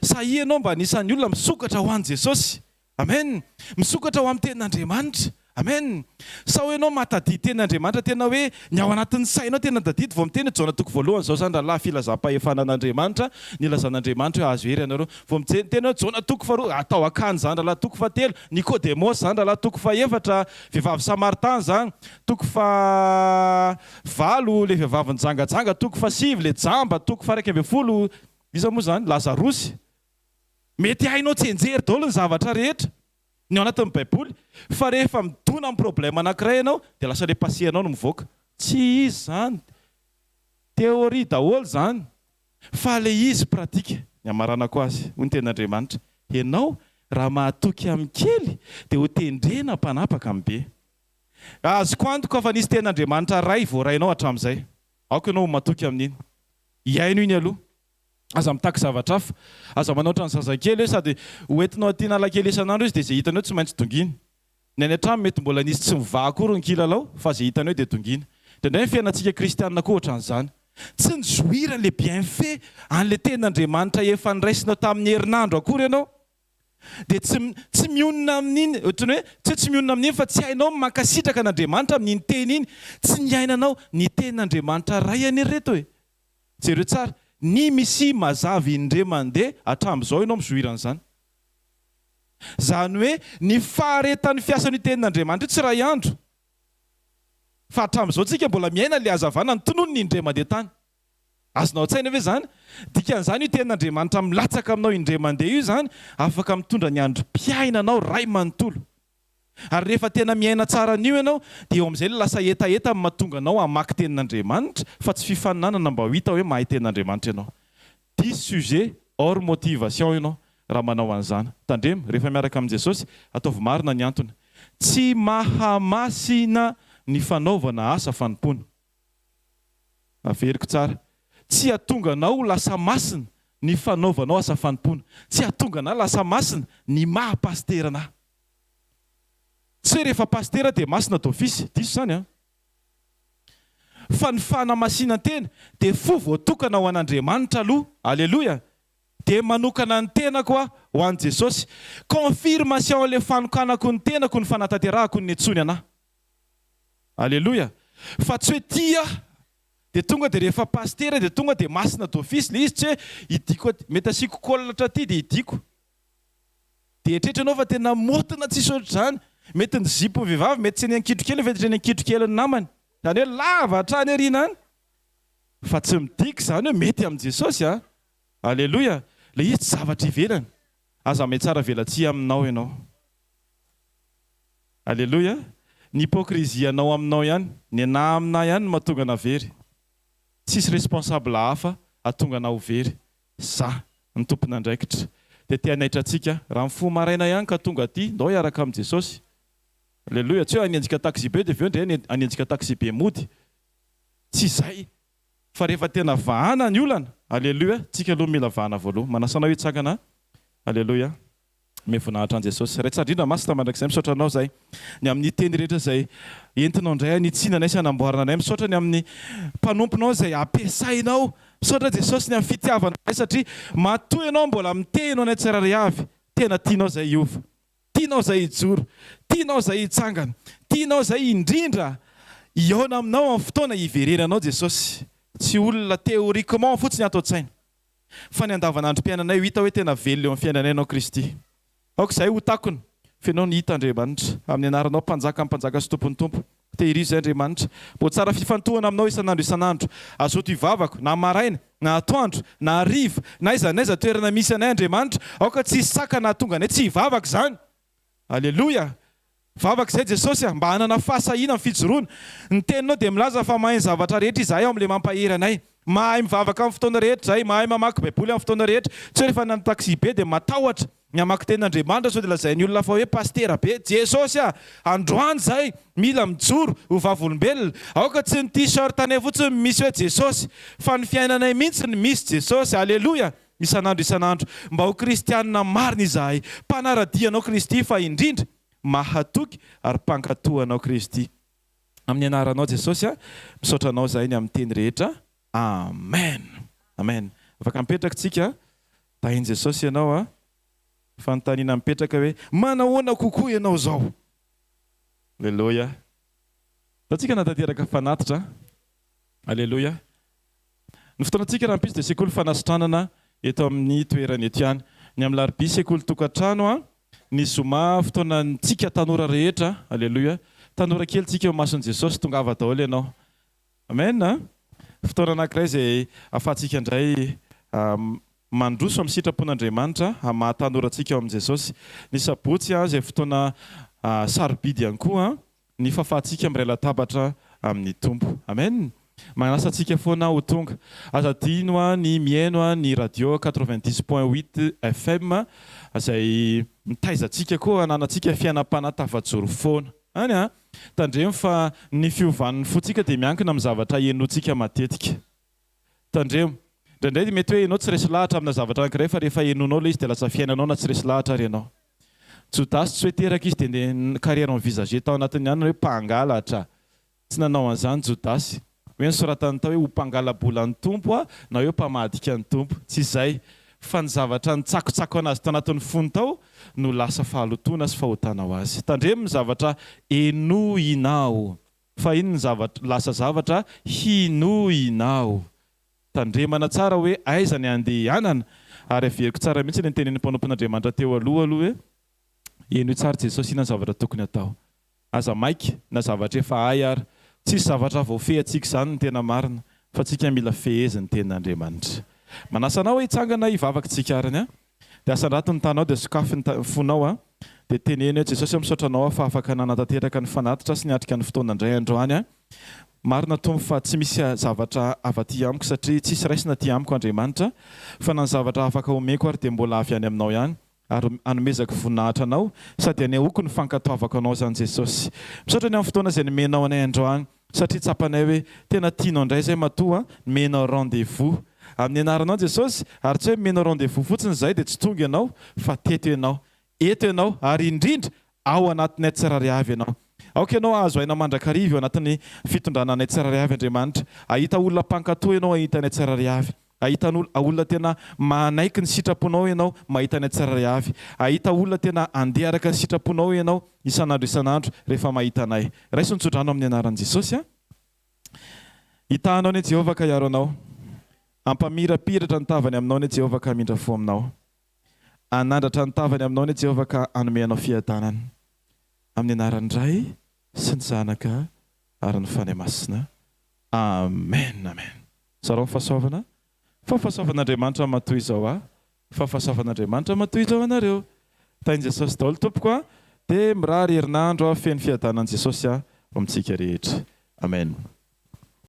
Sahy ianao mba anisan'ny olona misokatra ho an'i Jesosy. Amen. Misokatra ho amin'ny tenin'Andriamanitra. Amen. Sa hoe ianao mahatadidy tenin'Andriamanitra tena hoe ny ao anatin'ny sainao tena tadidy vao miteny Jaona toko voalohany zao zany rahalahy filazam-pahefanan'Andriamanitra ny lazan'Andriamanitra hoe azo hery ianareo. Vao miteny tena Jaona toko faharoa atao akany zany rahalahy toko fahatelo, Nikodémosy zany rahalahy toko fahaefatra, vehivavy Samaritain zany toko fahavalo, le vehivavy nijangajanga toko fahasivy, le jamba toko faha 12, iza moa zany Lazarosy. Mety hainao tsenjery daholo ny zavatra rehetra ny ao anatin'ny Baiboly, fa rehefa midona amin'ny problème anankiray ianao dia lasa le passé anao no mivoaka. Tsy izy zany, théorie daholo zany, fa le izy pratika. Ny amaranako azy hoy ny tenin'Andriamanitra, ianao raha mahatoky amin'ny kely dia ho tendrena mpanapaka amin'ny be. Azoko antoka fa nisy tenin'Andriamanitra ray voarainao hatramin'izay. Aoka ianao mahatoky amin'iny. Iaino iny aloha. Aza mitaky zavatra hafa, aza manao ohatran'ny zazakely hoe sady hoentinao aty nalakely isan'andro izy dia izay hitanao tsy maintsy dongina. Ny any an-trano mety mbola nisy tsy mivaha akory ny kilalao fa izay hitanao dia dongina. Dia indray ny fiainantsika kristianina koa ohatran'izany. Tsy nijoira le bienfait an'le tenin'Andriamanitra efa niraisinao tamin'ny herinandro akory ianao. Dia tsy mionona amin'iny, ohatrany hoe tsy mionona amin'iny fa tsy hainao mankasitraka an'Andriamanitra amin'iny teny iny. Tsy niainanao ny tenin'Andriamanitra ray an'ereto hoe. Jereo tsara. Ny misy mazavy indray mandeha hatramin'izao ianao mizoiran'izany. Zany hoe ny faharetan'ny fiasan'ny tenin'Andriamanitra tsy ray andro. Fa hatramin'izao tsika mbola miaina le hazavana ny tonono ny indray mandeha tany. Azonao an-tsaina ve zany? Dikan'izany io tenin'Andriamanitra milatsaka aminao indray mandeha io zany afaka mitondra ny androm-piainanao ray manontolo. Ary rehefa tena miaina tsara an'io ianao dia eo amin'izay lasa etaeta amin'ny mahatonga anao hamaky tenin'Andriamanitra fa tsy fifaninanana mba ho hita hoe mahay tenin'Andriamanitra ianao. 10 sujets hors motivation ianao raha manao an'izany. Tandremo rehefa miaraka amin'i Jesosy ataovy marina ny antony. Tsy mahamasina ny fanaovana asa fanompona. Averiko tsara. Tsy hatonga anao lasa masina ny fanaovanao asa fanompona. Tsy hatonga anao lasa masina ny maha-pasterana. Tsy hoe rehefa pastera dia masina d'office, diso zany a. Fa ny fanamasinantena dia fo voatokana ho an'Andriamanitra aloha, alleloia, dia manokana ny tenako ho an'i Jesosy. Confirmation le fanokanako ny tenako ny fanatanterahako ny antsony anahy. Alleloia. Fa tsy hoe tia dia tonga dia rehefa pastera dia tonga dia masina d'office le izy, tsy hoe idiko mety asiko kolatra aty dia idiko. Dia eritreretra anao fa tena motina tsisy ohatr'izany. Mety ny zipo ny vehivavy mety tsy ny ankitro kely mety ny ankitro kely ny namany. Zany hoe lava hatrany ariana any. Fa tsy midika zany hoe mety amin'i Jesosy a. Alleloia. Le izy tsy zavatra ivelany. Aza mety tsara velatsia aminao ianao. Alleloia. Ny hypocrisie anao aminao ihany, ny anahy aminahy ihany no mahatonga na very. Tsisy responsable hafa hatonga na ho very. Za ny tompon'andraikitra. Dia tia naitra antsika raha mifo maraina ihany ka tonga aty ndao hiaraka amin'i Jesosy. Alleloia. Tsy hoe hanenjika taxi be dia aveo indray hanenjika taxi be mody. Tsy izay. Fa rehefa tena vahana ny olana, alleloia, tsika aloha mila vahana voaloha. Manasana hoe tsangana. Alleloia. Mevonahitra an' Jesosy. Raitsy indrindra masina mandrakizay misaotra anao zay. Ny amin'ny teny rehetra izay entinao indray anitsinanay sy anamboarana anay. Misaotra ny amin'ny mpanomponao izay ampiasainao. Misaotra Jesosy ny amin'ny fitiavanao satria matoy ianao mbola miteno anay tsirairay avy. Tena tianao izay hiova. Tianao izay hijoro. Tianao izay hitsangana. Tianao izay indrindra hiaona aminao amin'ny fotoana hiverenanao Jesosy. Tsy olona théoriquement fotsiny ato an-tsaina. Fa ny andavanandrom-piainanay ho hita hoe tena velona eo amin'ny fiainanay ianao Kristy. Aoka izay ho takony. Fenao ny hita Andriamanitra. Amin'ny anaranao mpanjaka sy tompon'ny tompo. tehirizy zay Andriamanitra. Mbo tsara fifantohana aminao isan'andro isan'andro. Azoto ivavako na maraina na atoandro na hariva na aiza toerana misy anay Andriamanitra, aoka tsy saka na tonga anay tsy ivavaka zany. Alleloia. Vavaka izay Jesosy mba hanana fahasahina amin'ny fijoroana. Ny teninao dia milaza fa mahay ny zavatra rehetra izahay ao amin'ilay mampahery anay. Mahay mivavaka amin'ny fotoana rehetra izahay, mahay mamaky baiboly amin'ny fotoana rehetra. Tsy hoe rehefa nany taxi be dia matahotra ny hamaky tenin'Andriamanitra sao dia lazain'ny olona fa hoe pastera be. Jesosy androany izahay mila mijoro ho vavolombelona. Aoka tsy ny t-shirt anay fotsiny misy hoe Jesosy, fa ny fiainanay mihitsy ny misy Jesosy. Alleloia. Isan'andro mba ho kristianina marina izahay, mpanaradianao Kristy fa indrindra mahatoky ary mpankatohanao Kristy. Amin'ny anaranao Jesosy misaotra anao zahay ny amin'ny teny rehetra. Amen. Amen. Afaka mipetraka tsika. Tahiny Jesosy ianao fanontaniana mipetraka hoe manahoana kokoa ianao zao. Alleluia. Tatsika natateraka fanatitra. Alleluia. Ny fotoanantsika raha mpisy dia sekoly fanasitranana eto amin'ny toerana eto ihany. Ny amin'ny larobia sekoly tokantrano ny zoma fotoanantsika tanora rehetra. Alleluia. Tanora kely tsika eo mason'i Jesosy tongava daholo ianao. Amen. Fotoana anankiray izay ahafahantsika indray mandroso amin'ny sitrapon'Andriamanitra mahatanora-tsika eo amin'i Jesosy. Ny sabotsy izay fotoana sarobidy ihany koa ny fahafahantsika amin'ny ray latabatra amin'ny tompo. Amen. Manasantsika foana ho tonga. Aza dino ny miaino ny radio 90.8 FM izay mitaizantsika koa hananantsika fiainam-panatafajoro foana. Any tandremo fa ny fiovan'ny fotsika dia miankina amin'ny zavatra henontsika matetika. Tandremo. Indraindray dia mety hoe ianao tsy resy lahatra amina zavatra anankiray fa rehefa henonao ilay izy dia lasa fiainanao na tsy resy lahatra ary ianao. Jodasy tsy hoe teraka izy dia carrière envisagée tao anatiny ihany hoe mpangalatra. Tsy nanao an'izany Jodasy. Hoe nisoratany tao hoe ho mpangalabolan'ny tompo na hoe mpamadika ny tompo. Tsy izay. Fa ny zavatra nitsakotsako anazy tao anatin'ny fony tao no lasa fahalotoana sy fahotana ho azy. Tandremo ny zavatra henoinao. Fa iny ny zavatra lasa zavatra hinoinao. Tandremana tsara hoe aiza ny andehanana ary averiko tsara mihitsy ny tenen'ny mpanompon'Andriamanitra teo aloha hoe henoy tsara Jesosy ina ny zavatra tokony atao. Aza maiky na zavatra efa hay ary tsisy zavatra voafehantsika izany ny tena marina fa tsika mila fehezin'ny tenin'Andriamanitra. Manasanao hoe hitsangana hivavaka tsika arany dia asan-drato ny tanao dia sokafy ny fonao dia teneny hoe Jesosy misaotra anao fa afaka nanatateraka ny fanatitra sy niatrika ny fotoana indray androany marina tompo fa tsy misy zavatra afa-ty amiko satria tsisy raisina ty amiko Andriamanitra fa na ny zavatra afaka omeko ary dia mbola avy any aminao ihany ary anomezako voninahitra anao sady anehoako ny fankatoavako anao zany Jesosy. Misaotra ny amin'ny fotoana izay nomenao anay androany satria tsapanay hoe tena tianao indray izay matoa nomenao rendez-vous amin'ny anaranao Jesosy ary tsy hoe nomenao rendez-vous fotsiny izay dia tsy tonga ianao fa teto ianao, eto ianao ary indrindra ao anatinay tsirairay avy ianao. Aoka ianao azo aina mandrakariva eo anatin'ny fitondrana tsirairay avy Andriamanitra. Ahita olona mpankatoa ianao ahita ny tsirairay avy. Ahita olona tena manaiky ny sitraponao ianao mahita ny tsirairay avy. Ahita olona tena andeha araka ny sitraponao ianao isan'andro rehefa mahita anay. Raiso nitsodrano amin'ny anaran'i Jesosy. Hitahanao ny Jehovah ka hiaro anao. Ampamirapiratra ny tavany aminao ny Jehovah ka hamindra fo aminao. Anandratra ny tavany aminao ny Jehovah ka hanome anao fiadanana. Amin'ny anaran'ny Ray sy ny Zanaka ary ny Fanahy Masina. Amen. Amen. Sarao fahasoavana. Fahasoavan'Andriamanitra matoy izao fahasoavan'Andriamanitra matoy izao anareo. Tain'i Jesosy daholo tompoko dia mirary herinandro feno fiadanan'i Jesosy amintsika rehetra. Amen.